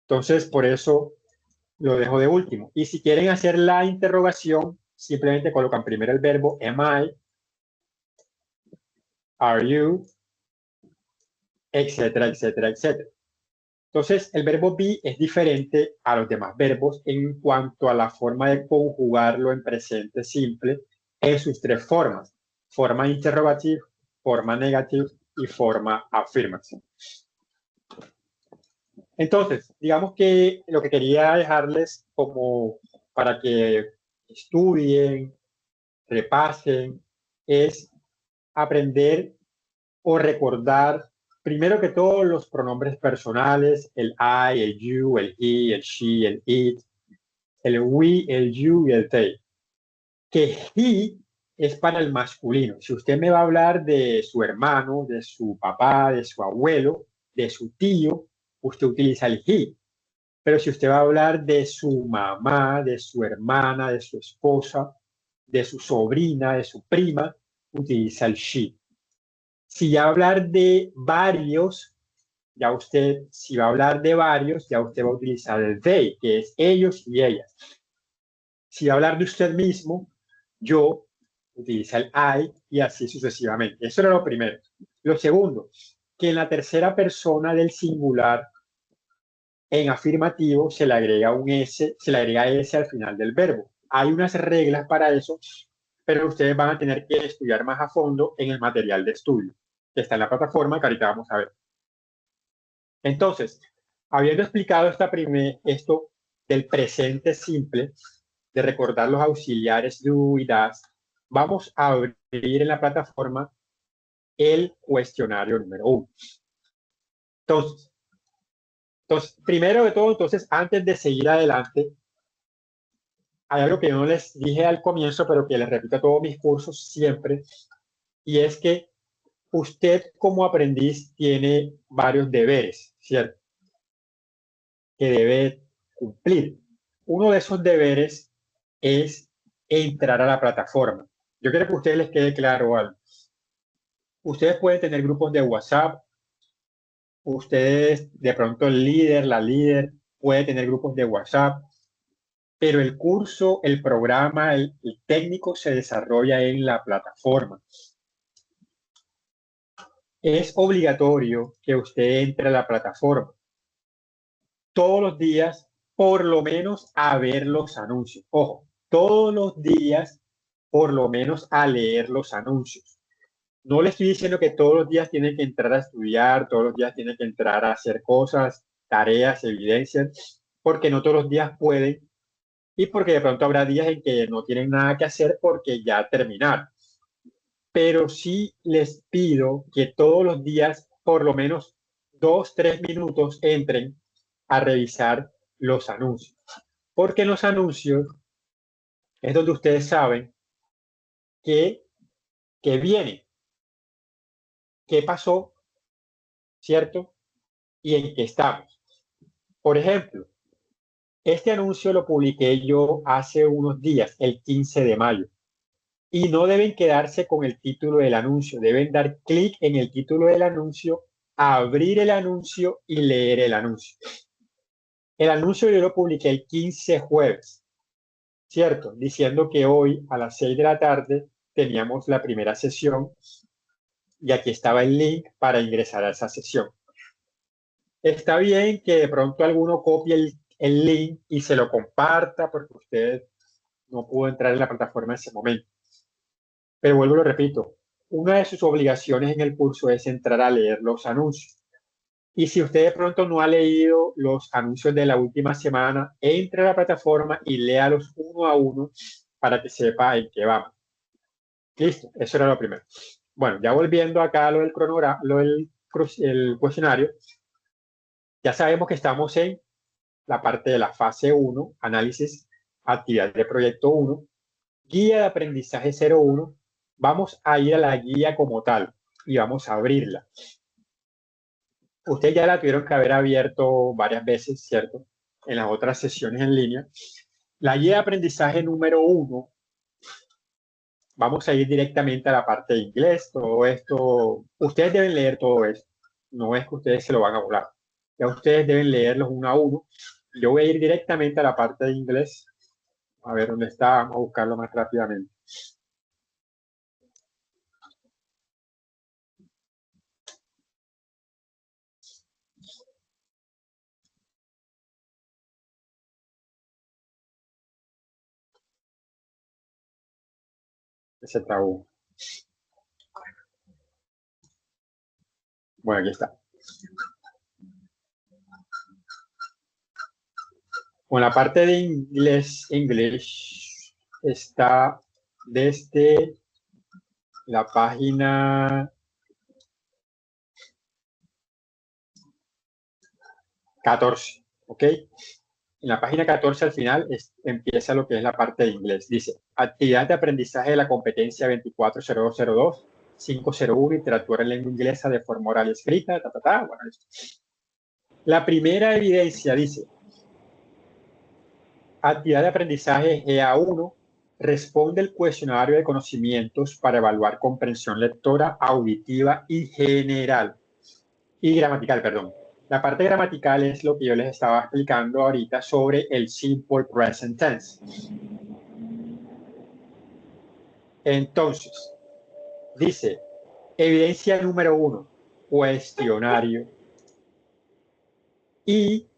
[SPEAKER 1] Entonces, por eso lo dejo de último. Y si quieren hacer la interrogación, simplemente colocan primero el verbo am I, are you, etcétera, etcétera, etcétera. Entonces, el verbo be es diferente a los demás verbos en cuanto a la forma de conjugarlo en presente simple en sus tres formas: forma interrogative, forma negative y forma affirmative. Entonces, digamos que lo que quería dejarles como para que estudien, repasen, es aprender o recordar, primero que todo, los pronombres personales: el I, el you, el he, el she, el it, el we, el you y el they. Que he es para el masculino. Si usted me va a hablar de su hermano, de su papá, de su abuelo, de su tío, usted utiliza el he. Pero si usted va a hablar de su mamá, de su hermana, de su esposa, de su sobrina, de su prima, utiliza el she. Si va a hablar de varios, si va a hablar de varios, ya usted va a utilizar el they, que es ellos y ellas. Si va a hablar de usted mismo, yo, utiliza el I y así sucesivamente. Eso era lo primero. Lo segundo, que en la tercera persona del singular, en afirmativo, se le agrega un S, se le agrega S al final del verbo. Hay unas reglas para eso, pero ustedes van a tener que estudiar más a fondo en el material de estudio, que está en la plataforma que ahorita vamos a ver. Entonces, habiendo explicado esto del presente simple, de recordar los auxiliares do y das, vamos a abrir en la plataforma el cuestionario número 1. Entonces, primero de todo, entonces, antes de seguir adelante, hay algo que yo no les dije al comienzo, pero que les repito a todos mis cursos siempre, y es que usted como aprendiz tiene varios deberes, ¿cierto? Que debe cumplir. Uno de esos deberes es entrar a la plataforma. Yo quiero que a ustedes les quede claro algo. Ustedes pueden tener grupos de WhatsApp, ustedes de pronto el líder, la líder puede tener grupos de WhatsApp, pero el curso, el programa, el técnico se desarrolla en la plataforma. Es obligatorio que usted entre a la plataforma todos los días, por lo menos a ver los anuncios. Ojo, todos los días, por lo menos a leer los anuncios. No le estoy diciendo que todos los días tiene que entrar a estudiar, todos los días tiene que entrar a hacer cosas, tareas, evidencias, porque no todos los días pueden y porque de pronto habrá días en que no tienen nada que hacer porque ya terminaron. Pero sí les pido que todos los días, por lo menos 2, 3 minutos, entren a revisar los anuncios. Porque en los anuncios es donde ustedes saben que viene, qué pasó, ¿cierto? Y en qué estamos. Por ejemplo, este anuncio lo publiqué yo hace unos días, el 15 de mayo. Y no deben quedarse con el título del anuncio, deben dar clic en el título del anuncio, abrir el anuncio y leer el anuncio. El anuncio yo lo publiqué el 15 jueves, ¿cierto? Diciendo que hoy a las 6 de la tarde teníamos la primera sesión y aquí estaba el link para ingresar a esa sesión. Está bien que de pronto alguno copie el link y se lo comparta porque usted no pudo entrar en la plataforma en ese momento. Pero vuelvo y lo repito, una de sus obligaciones en el curso es entrar a leer los anuncios. Y si usted de pronto no ha leído los anuncios de la última semana, entre a la plataforma y léalos uno a uno para que sepa en qué vamos. Listo, eso era lo primero. Bueno, ya volviendo acá a lo del cronograma, el cuestionario, ya sabemos que estamos en la parte de la fase 1, análisis, actividad de proyecto 1, guía de aprendizaje 01. Vamos a ir a la guía como tal y vamos a abrirla. Ustedes ya la tuvieron que haber abierto varias veces, ¿cierto? En las otras sesiones en línea. La guía de aprendizaje número 1, vamos a ir directamente a la parte de inglés. Todo esto, ustedes deben leer todo esto. No es que ustedes se lo van a volar. Ya ustedes deben leerlos uno a uno. Yo voy a ir directamente a la parte de inglés. A ver dónde está. Vamos a buscarlo más rápidamente. Ese tabú. Bueno, aquí está. Con la parte de inglés, English, está desde la página 14, ¿ok? En la página 14 al final empieza lo que es la parte de inglés. Dice, actividad de aprendizaje de la competencia 240202, 501, literatura en lengua inglesa de forma oral y escrita, Bueno, la primera evidencia dice, actividad de aprendizaje GA1, responde el cuestionario de conocimientos para evaluar comprensión lectora, auditiva y general. Y gramatical, perdón. La parte gramatical es lo que yo les estaba explicando ahorita sobre el simple present tense. Entonces, dice, evidencia número 1, cuestionario. Y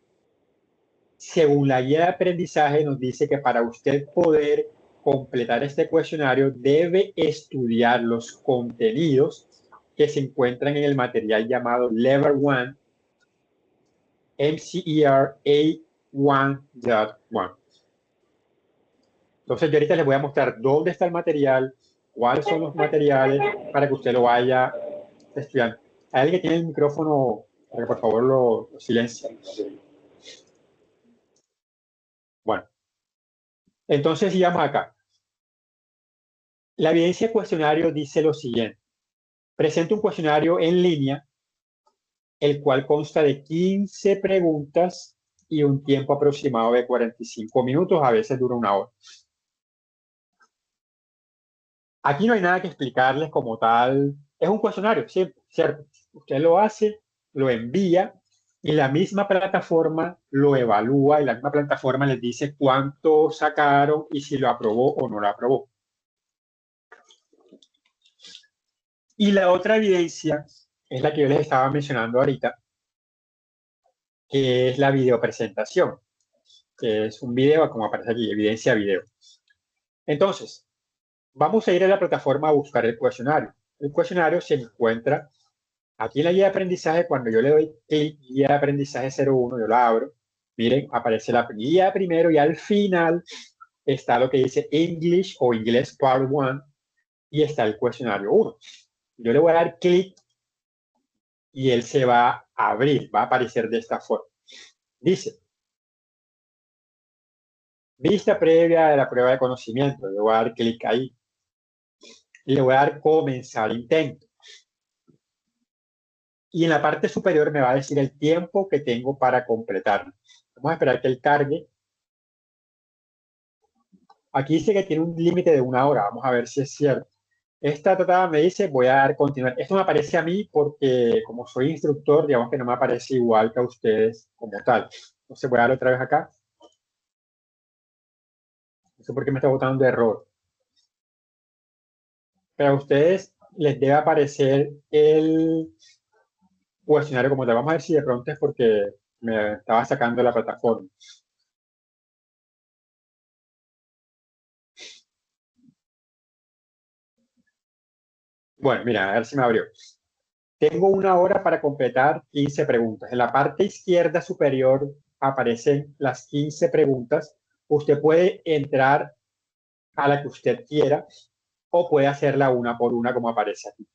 [SPEAKER 1] según la guía de aprendizaje nos dice que para usted poder completar este cuestionario debe estudiar los contenidos que se encuentran en el material llamado Level 1 MCER A1.1. Entonces yo ahorita les voy a mostrar dónde está el material, cuáles son los materiales para que usted lo vaya estudiando. ¿Hay alguien que tiene el micrófono para que por favor lo silencie? Bueno, entonces sigamos acá. La evidencia cuestionario dice lo siguiente. Presenta un cuestionario en línea, el cual consta de 15 preguntas y un tiempo aproximado de 45 minutos, a veces dura una hora. Aquí no hay nada que explicarles como tal. Es un cuestionario, ¿cierto? Usted lo hace, lo envía y la misma plataforma lo evalúa y la misma plataforma les dice cuánto sacaron y si lo aprobó o no lo aprobó. Y la otra evidencia es la que yo les estaba mencionando ahorita, que es la videopresentación, que es un video, como aparece aquí, evidencia video. Entonces, vamos a ir a la plataforma a buscar el cuestionario. El cuestionario se encuentra aquí en la guía de aprendizaje. Cuando yo le doy clic, guía de aprendizaje 01, yo la abro. Miren, aparece la guía primero y al final está lo que dice English o Inglés Part 1 y está el cuestionario 1. Yo le voy a dar clic y él se va a abrir, va a aparecer de esta forma. Dice, vista previa de la prueba de conocimiento. Le voy a dar clic ahí y le voy a dar comenzar intento. Y en la parte superior me va a decir el tiempo que tengo para completarlo. Vamos a esperar que él cargue. Aquí dice que tiene un límite de 1 hora. Vamos a ver si es cierto. Esta tratada me dice, voy a dar continuar. Esto me aparece a mí porque como soy instructor, digamos que no me aparece igual que a ustedes como tal. Entonces voy a dar otra vez acá. No sé por qué me está botando de error. Pero a ustedes les debe aparecer el cuestionario como tal. Vamos a ver si de pronto es porque me estaba sacando la plataforma. Bueno, mira, a ver si me abrió. Tengo 1 hora para completar 15 preguntas. En la parte izquierda superior aparecen las 15 preguntas. Usted puede entrar a la que usted quiera o puede hacerla una por una como aparece aquí.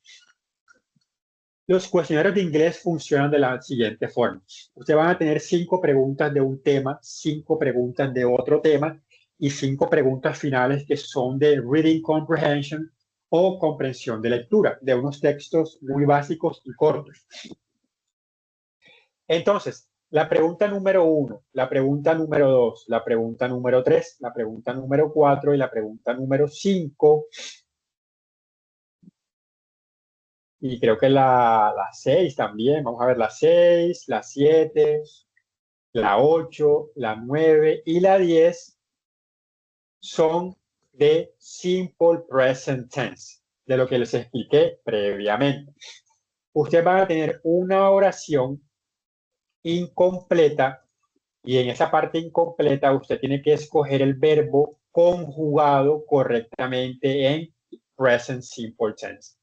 [SPEAKER 1] Los cuestionarios de inglés funcionan de la siguiente forma. Ustedes van a tener 5 preguntas de un tema, 5 preguntas de otro tema y 5 preguntas finales que son de reading comprehension o comprensión de lectura de unos textos muy básicos y cortos. Entonces, la pregunta número 1, la pregunta número 2, la pregunta número 3, la pregunta número 4 y la pregunta número 5 y creo que la 6 también. Vamos a ver la 6, la 7, la 8, la 9 y la 10 son de simple present tense, de lo que les expliqué previamente. Ustedes van a tener una oración incompleta y en esa parte incompleta usted tiene que escoger el verbo conjugado correctamente en present simple tense.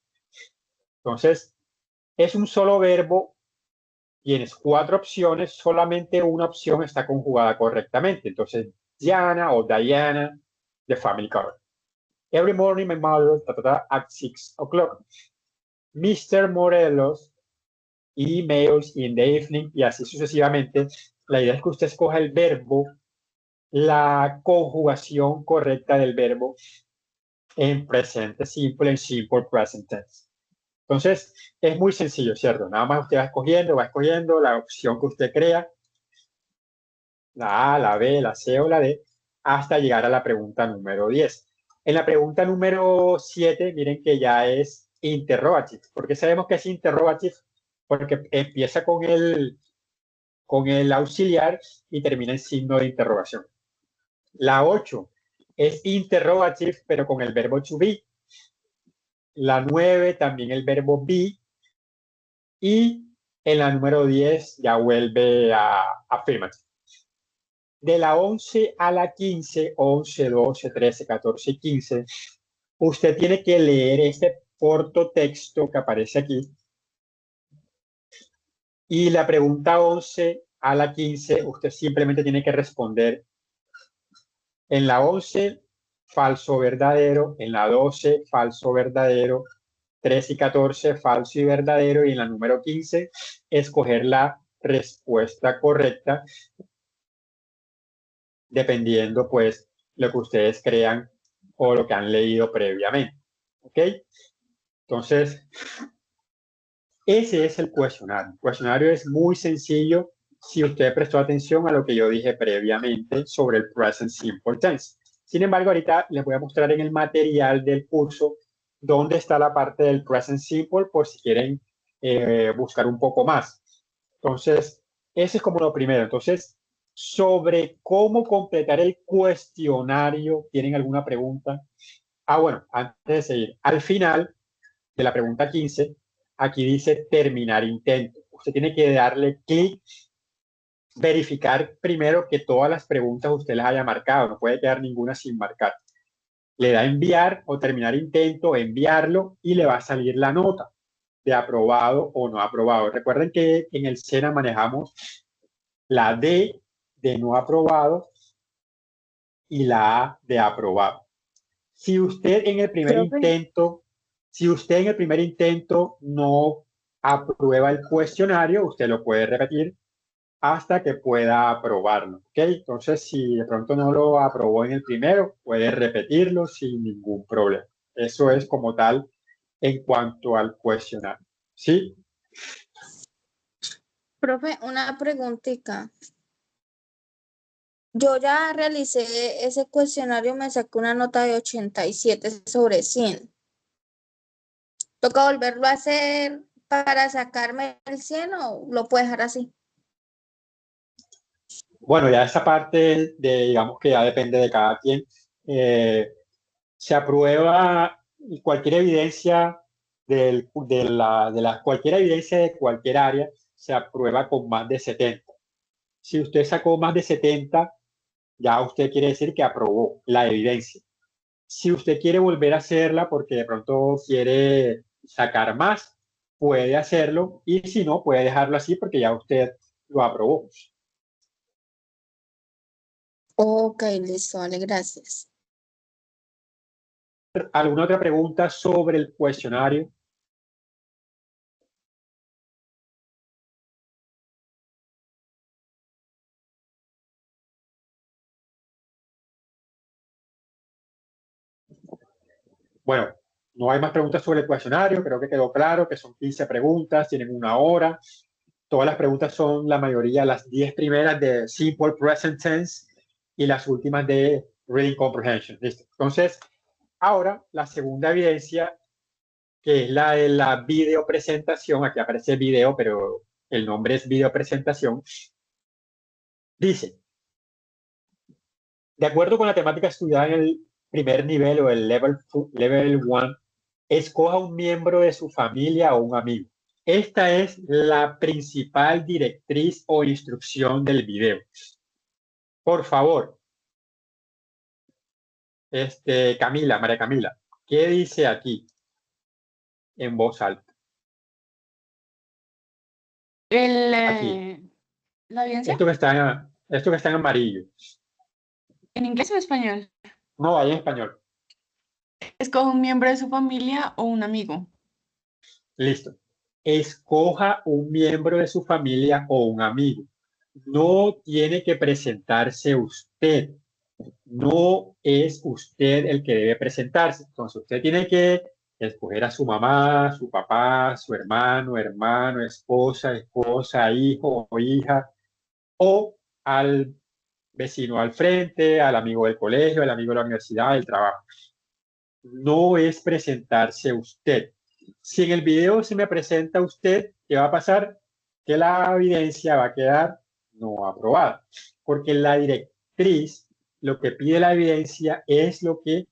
[SPEAKER 1] Entonces, es un solo verbo. Tienes 4 opciones, solamente una opción está conjugada correctamente. Entonces, Diana o Diana, the family car. Every morning my mother, at 6 o'clock. Mr. Morelos, emails in the evening, y así sucesivamente. La idea es que usted escoja el verbo, la conjugación correcta del verbo en presente simple, en simple present tense. Entonces, es muy sencillo, ¿cierto? Nada más usted va escogiendo la opción que usted crea, la A, la B, la C o la D, hasta llegar a la pregunta número 10. En la pregunta número 7, miren que ya es interrogative. ¿Por qué sabemos que es interrogative? Porque empieza con el auxiliar y termina en signo de interrogación. La 8 es interrogative, pero con el verbo to be. La 9 también el verbo be. Y en la número 10 ya vuelve a affirmative. De la 11 a la 15, 11, 12, 13, 14 y 15, usted tiene que leer este corto texto que aparece aquí. Y la pregunta 11 a la 15, usted simplemente tiene que responder. En la 11, falso, verdadero. En la 12, falso, verdadero. 13 y 14, falso y verdadero. Y en la número 15, escoger la respuesta correcta, dependiendo, pues, lo que ustedes crean o lo que han leído previamente. ¿Ok? Entonces, ese es el cuestionario. El cuestionario es muy sencillo si usted prestó atención a lo que yo dije previamente sobre el present simple tense. Sin embargo, ahorita les voy a mostrar en el material del curso dónde está la parte del present simple por si quieren buscar un poco más. Entonces, ese es como lo primero. Entonces, sobre cómo completar el cuestionario, ¿tienen alguna pregunta? Bueno, antes de seguir, al final de la pregunta 15, aquí dice terminar intento. Usted tiene que darle clic, verificar primero que todas las preguntas usted las haya marcado, no puede quedar ninguna sin marcar. Le da enviar o terminar intento, enviarlo y le va a salir la nota de aprobado o no aprobado. Recuerden que en el SENA manejamos la D de no aprobado y la A de aprobado. Si usted en el primer intento, no aprueba el cuestionario, usted lo puede repetir hasta que pueda aprobarlo. ¿Ok? Entonces, si de pronto no lo aprobó en el primero, puede repetirlo sin ningún problema. Eso es como tal en cuanto al cuestionario. ¿Sí?
[SPEAKER 3] Profe, una preguntita. Yo ya realicé ese cuestionario, me saqué una nota de 87 sobre 100. ¿Toca volverlo a hacer para sacarme el 100 o lo puedo dejar así?
[SPEAKER 1] Bueno, ya esa parte digamos que ya depende de cada quien. Se aprueba cualquier evidencia cualquier evidencia de cualquier área se aprueba con más de 70. Si usted sacó más de 70, ya usted quiere decir que aprobó la evidencia. Si usted quiere volver a hacerla porque de pronto quiere sacar más, puede hacerlo, y si no, puede dejarlo así porque ya usted lo aprobó.
[SPEAKER 3] Ok, listo, vale, gracias.
[SPEAKER 1] ¿Alguna otra pregunta sobre el cuestionario? Bueno, no hay más preguntas sobre el cuestionario. Creo que quedó claro que son 15 preguntas, tienen 1 hora. Todas las preguntas son, la mayoría, las 10 primeras de Simple Present Tense y las últimas de Reading Comprehension. ¿Listo? Entonces, ahora la segunda evidencia, que es la de la videopresentación. Aquí aparece video, pero el nombre es videopresentación. Dice, de acuerdo con la temática estudiada en el primer nivel o el level 1, escoja un miembro de su familia o un amigo. Esta es la principal directriz o instrucción del video. Por favor, Camila, María Camila, ¿qué dice aquí en voz alta? Aquí,
[SPEAKER 4] ¿La audiencia?
[SPEAKER 1] esto que está en amarillo.
[SPEAKER 4] ¿En inglés o en español?
[SPEAKER 1] No, ahí en español.
[SPEAKER 4] Escoge un miembro de su familia o un amigo.
[SPEAKER 1] Listo. Escoja un miembro de su familia o un amigo. No tiene que presentarse usted. No es usted el que debe presentarse. Entonces, usted tiene que escoger a su mamá, su papá, su hermano, esposa, hijo o hija, o al vecino al frente, al amigo del colegio, al amigo de la universidad, del trabajo. No es presentarse usted. Si en el video se me presenta usted, ¿qué va a pasar? Que la evidencia va a quedar no aprobada, porque la directriz, lo que pide la evidencia es lo que,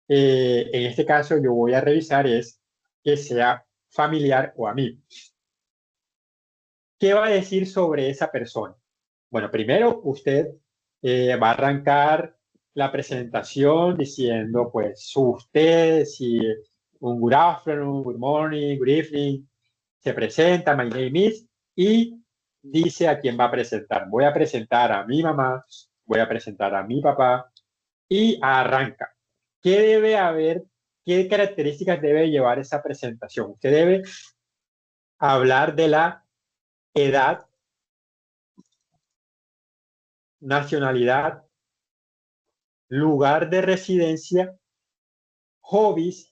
[SPEAKER 1] en este caso, yo voy a revisar, es que sea familiar o amigo. ¿Qué va a decir sobre esa persona? Bueno, primero usted va a arrancar la presentación diciendo, pues, usted, si un good afternoon, good morning, good evening, se presenta, my name is, y dice a quién va a presentar. Voy a presentar a mi mamá, voy a presentar a mi papá, y arranca. ¿Qué debe haber? ¿Qué características debe llevar esa presentación? Usted debe hablar de la edad, nacionalidad, lugar de residencia, hobbies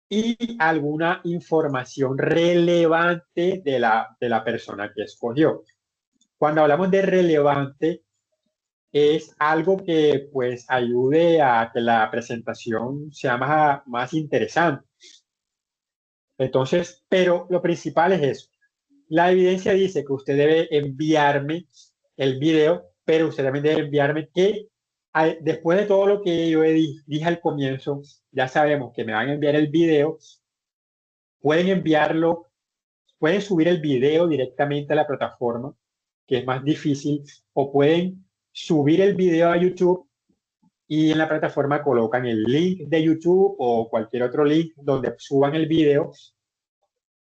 [SPEAKER 1] y alguna información relevante de la persona que escogió. Cuando hablamos de relevante, es algo que pues ayude a que la presentación sea más interesante. Entonces, pero lo principal es eso. La evidencia dice que usted debe enviarme el video, pero usted también debe enviarme que después de todo lo que yo dije al comienzo, ya sabemos que me van a enviar el video, pueden enviarlo, pueden subir el video directamente a la plataforma, que es más difícil, o pueden subir el video a YouTube y en la plataforma colocan el link de YouTube o cualquier otro link donde suban el video,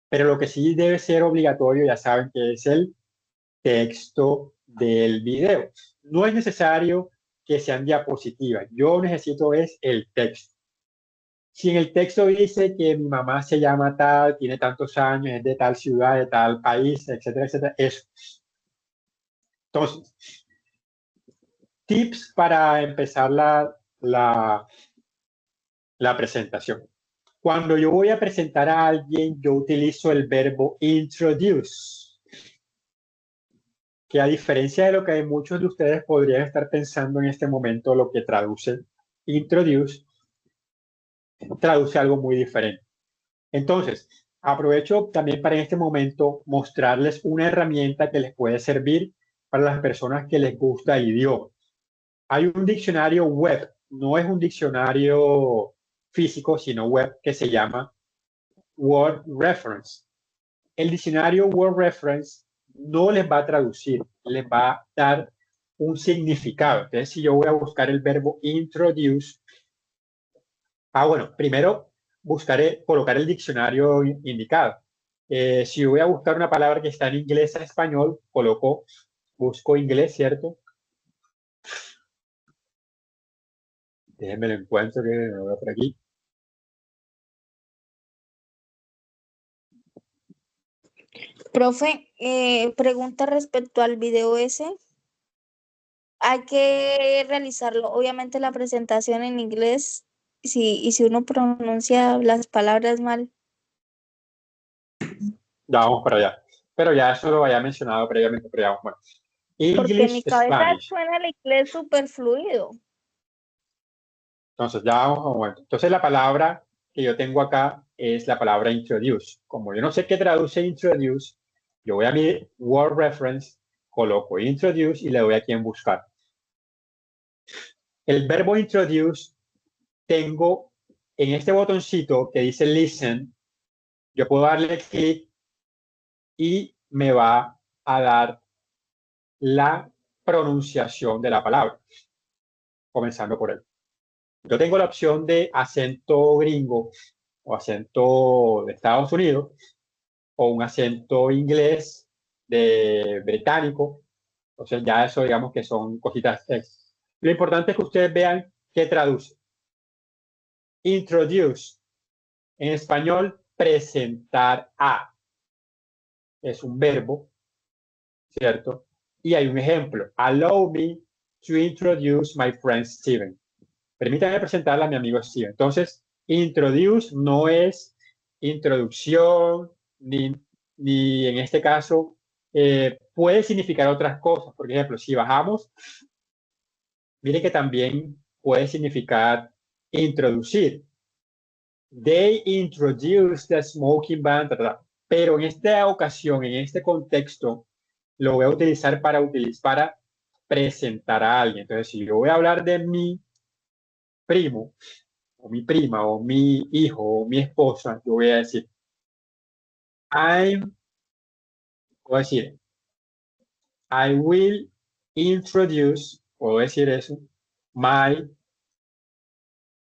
[SPEAKER 1] pero lo que sí debe ser obligatorio, ya saben que es el texto del video. No es necesario que sean diapositivas, yo necesito es el texto. Si en el texto dice que mi mamá se llama tal, tiene tantos años, es de tal ciudad, de tal país, etcétera, etcétera, eso. Entonces, tips para empezar la presentación. Cuando yo voy a presentar a alguien, yo utilizo el verbo introduce, que a diferencia de lo que muchos de ustedes podrían estar pensando en este momento, lo que traduce introduce, traduce algo muy diferente. Entonces, aprovecho también para en este momento mostrarles una herramienta que les puede servir para las personas que les gusta el idioma. Hay un diccionario web, no es un diccionario físico, sino web, que se llama Word Reference. El diccionario Word Reference no les va a traducir, les va a dar un significado. Entonces, si yo voy a buscar el verbo introduce, bueno, primero buscaré colocar el diccionario indicado. Si voy a buscar una palabra que está en inglés a español, busco inglés, ¿cierto? Déjenme lo encuentro, que me voy por aquí.
[SPEAKER 3] Profe, pregunta respecto al video ese. Hay que realizarlo, obviamente, la presentación en inglés, y si uno pronuncia las palabras mal.
[SPEAKER 1] Ya vamos para allá. Pero ya eso lo había mencionado previamente, pero ya vamos. Bueno.
[SPEAKER 3] Porque en mi
[SPEAKER 1] English,
[SPEAKER 3] cabeza
[SPEAKER 1] Spanish.
[SPEAKER 3] suena el inglés súper fluido.
[SPEAKER 1] Entonces, ya vamos a un momento. Entonces, la palabra que yo tengo acá es la palabra introduce. Como yo no sé qué traduce introduce, yo voy a mi Word Reference, coloco introduce y le doy aquí en buscar. El verbo introduce tengo en este botoncito que dice listen, yo puedo darle clic y me va a dar la pronunciación de la palabra, comenzando por él. Yo tengo la opción de acento gringo o acento de Estados Unidos o un acento inglés de británico. Entonces ya eso digamos que son cositas. Lo importante es que ustedes vean qué traduce. Introduce, en español, presentar a. Es un verbo, ¿cierto? Y hay un ejemplo. Allow me to introduce my friend Steven. Permítame presentarle a mi amigo Steven. Entonces, introduce no es introducción, ni en este caso puede significar otras cosas. Por ejemplo, si bajamos, mire que también puede significar introducir. They introduced the smoking ban, pero en esta ocasión, en este contexto, lo voy a utilizar para presentar a alguien. Entonces, si yo voy a hablar de mi primo, o mi prima, o mi hijo, o mi esposa, yo voy a decir, voy a decir, I will introduce, puedo decir eso,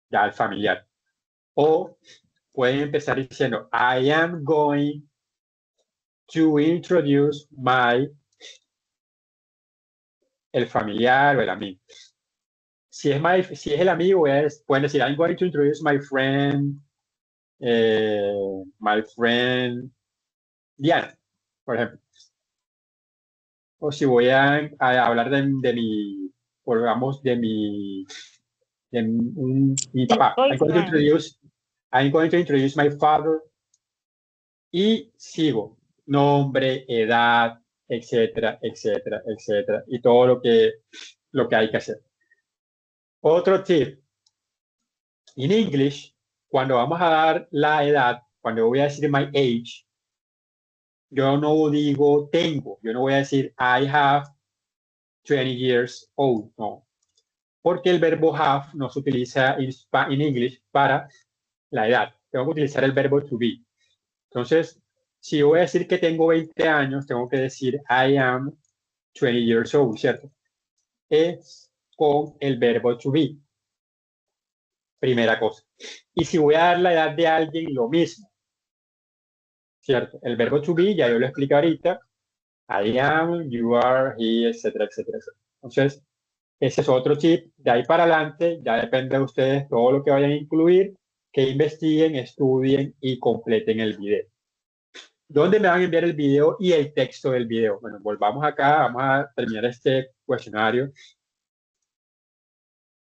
[SPEAKER 1] ya el familiar. O pueden empezar diciendo, I am going to introduce el familiar o el amigo. Si es el amigo, pueden decir, I'm going to introduce my friend Diana, por ejemplo. O si voy a hablar de mi, digamos, de mi papá. I'm going to introduce my father. Y sigo. Nombre, edad, etcétera, etcétera, etcétera. Y todo lo que hay que hacer. Otro tip. En English, cuando vamos a dar la edad, cuando voy a decir my age, yo no digo tengo. Yo no voy a decir I have 20 years old. No. Porque el verbo have no se utiliza en English para la edad. Tengo que utilizar el verbo to be. Entonces, si yo voy a decir que tengo 20 años, tengo que decir I am 20 years old, ¿cierto? Es con el verbo to be. Primera cosa. Y si voy a dar la edad de alguien, lo mismo. ¿Cierto? El verbo to be, ya yo lo expliqué ahorita. I am, you are, he, etcétera, etcétera, etcétera. Entonces, ese es otro tip. De ahí para adelante, ya depende de ustedes todo lo que vayan a incluir, que investiguen, estudien y completen el video. ¿Dónde me van a enviar el video y el texto del video? Bueno, volvamos acá, vamos a terminar este cuestionario.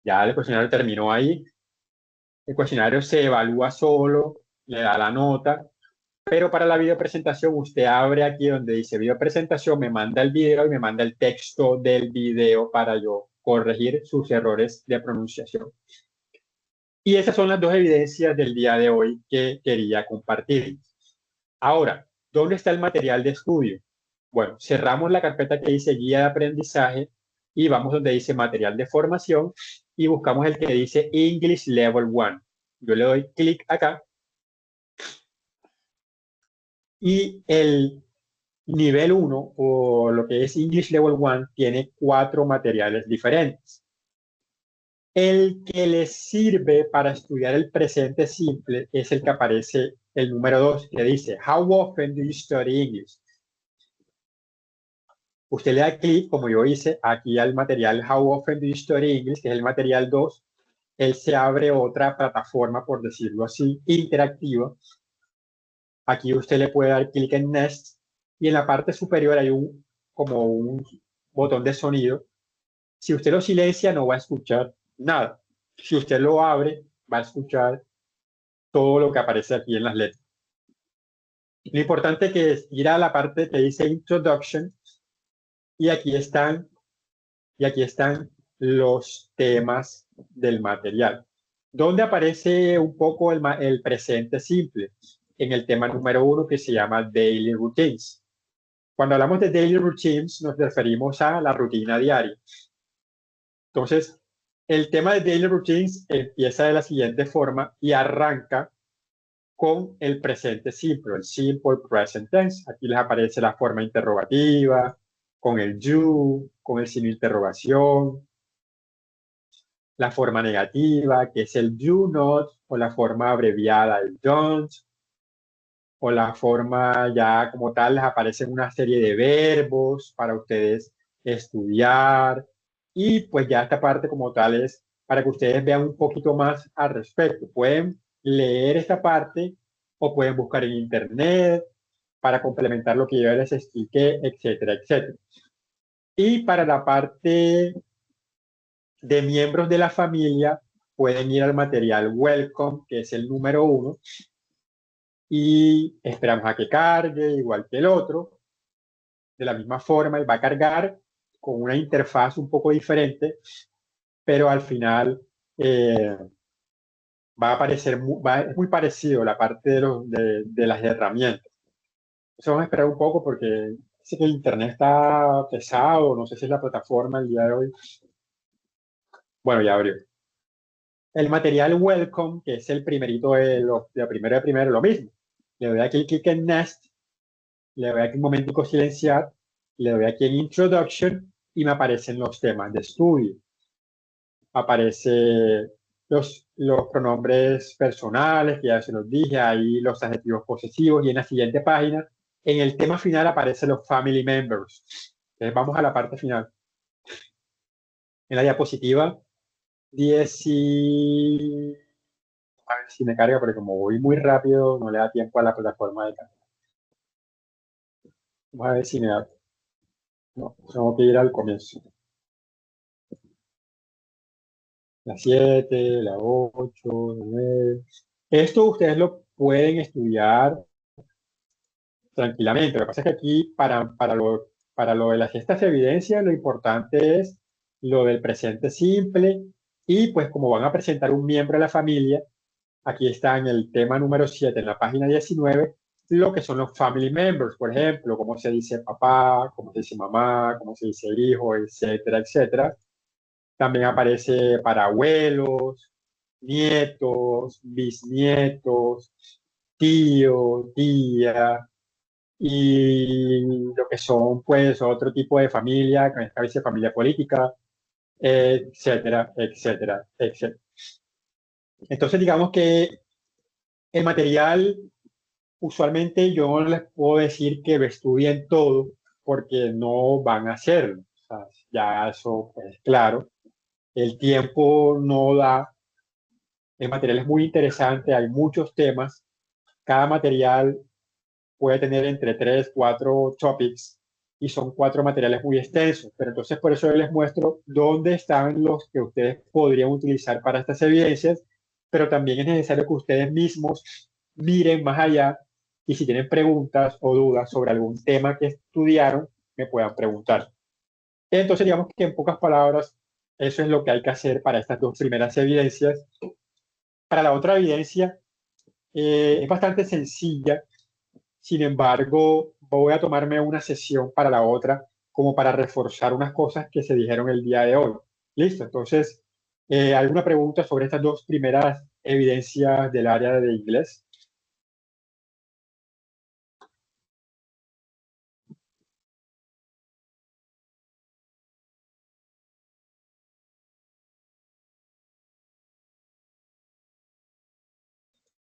[SPEAKER 1] Ya el cuestionario terminó ahí. El cuestionario se evalúa solo, le da la nota, pero para la videopresentación usted abre aquí donde dice videopresentación, me manda el video y me manda el texto del video para yo corregir sus errores de pronunciación. Y esas son las dos evidencias del día de hoy que quería compartir. Ahora, ¿dónde está el material de estudio? Bueno, cerramos la carpeta que dice guía de aprendizaje y vamos donde dice material de formación y buscamos el que dice English Level 1. Yo le doy clic acá Y el nivel 1, o lo que es English Level 1, tiene 4 materiales diferentes. El que les sirve para estudiar el presente simple es el que aparece el número 2, que dice, How often do you study English? Usted le da clic, como yo hice, aquí al material How often do you study English, que es el material 2. Él se abre otra plataforma, por decirlo así, interactiva. Aquí usted le puede dar clic en Next y en la parte superior hay como un botón de sonido. Si usted lo silencia, no va a escuchar nada. Si usted lo abre, va a escuchar todo lo que aparece aquí en las letras. Lo importante que es ir a la parte que dice Introduction y aquí están los temas del material. ¿Dónde aparece un poco el presente simple? En el tema número 1 que se llama Daily Routines. Cuando hablamos de Daily Routines nos referimos a la rutina diaria. Entonces, el tema de Daily Routines empieza de la siguiente forma y arranca con el presente simple, el simple present tense. Aquí les aparece la forma interrogativa, con el you, con el signo de interrogación, la forma negativa, que es el do not, o la forma abreviada, el don't, o la forma ya como tal, les aparecen una serie de verbos para ustedes estudiar, y pues ya esta parte como tal es para que ustedes vean un poquito más al respecto. Pueden leer esta parte o pueden buscar en internet para complementar lo que yo les expliqué, etcétera, etcétera. Y para la parte de miembros de la familia, pueden ir al material Welcome, que es el número 1, y esperamos a que cargue, igual que el otro. De la misma forma, él va a cargar con una interfaz un poco diferente, pero al final va a aparecer, es muy parecido la parte de las herramientas. Eso vamos a esperar un poco porque sé que el internet está pesado, no sé si es la plataforma el día de hoy. Bueno, ya abrió. El material Welcome, que es el primerito de primero, lo mismo. Le doy aquí clic en Next, le doy aquí un momentico silenciar, le doy aquí en Introduction y me aparecen los temas de estudio. Aparece los pronombres personales, que ya se los dije, ahí los adjetivos posesivos, y en la siguiente página, en el tema final aparecen los family members. Entonces vamos a la parte final. En la diapositiva 10 a ver si me carga, porque como voy muy rápido, no le da tiempo a la plataforma de carga. Vamos a ver si me da. No, tengo que ir al comienzo. La 7, la 8, la 9. Esto ustedes lo pueden estudiar tranquilamente. Lo que pasa es que aquí, para lo de estas evidencias, lo importante es lo del presente simple. Y pues como van a presentar un miembro de la familia, aquí está en el tema número 7, en la página 19, lo que son los family members, por ejemplo, cómo se dice papá, cómo se dice mamá, cómo se dice hijo, etcétera, etcétera. También aparece para abuelos, nietos, bisnietos, tío, tía, y lo que son, pues, otro tipo de familia, que a veces familia política, etcétera, etcétera, etcétera. Entonces, digamos que el material, usualmente yo no les puedo decir que lo estudien todo, porque no van a hacerlo. O sea, ya eso, pues, claro. El tiempo no da. El material es muy interesante, hay muchos temas. Cada material puede tener entre 3, 4 topics y son 4 materiales muy extensos. Pero entonces por eso yo les muestro dónde están los que ustedes podrían utilizar para estas evidencias, pero también es necesario que ustedes mismos miren más allá y si tienen preguntas o dudas sobre algún tema que estudiaron, me puedan preguntar. Entonces digamos que en pocas palabras, eso es lo que hay que hacer para estas 2 primeras evidencias. Para la otra evidencia, es bastante sencilla. Sin embargo, voy a tomarme una sesión para la otra, como para reforzar unas cosas que se dijeron el día de hoy. Listo, entonces, ¿alguna pregunta sobre estas 2 primeras evidencias del área de inglés?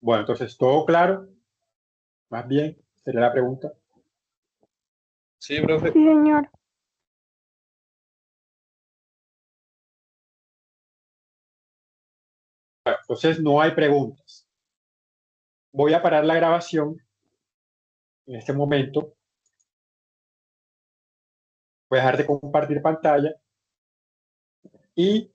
[SPEAKER 1] Bueno, entonces, ¿todo claro? Más bien, sería la pregunta.
[SPEAKER 2] Sí, profe.
[SPEAKER 5] Sí, señor.
[SPEAKER 1] Bueno, entonces, no hay preguntas. Voy a parar la grabación en este momento. Voy a dejar de compartir pantalla y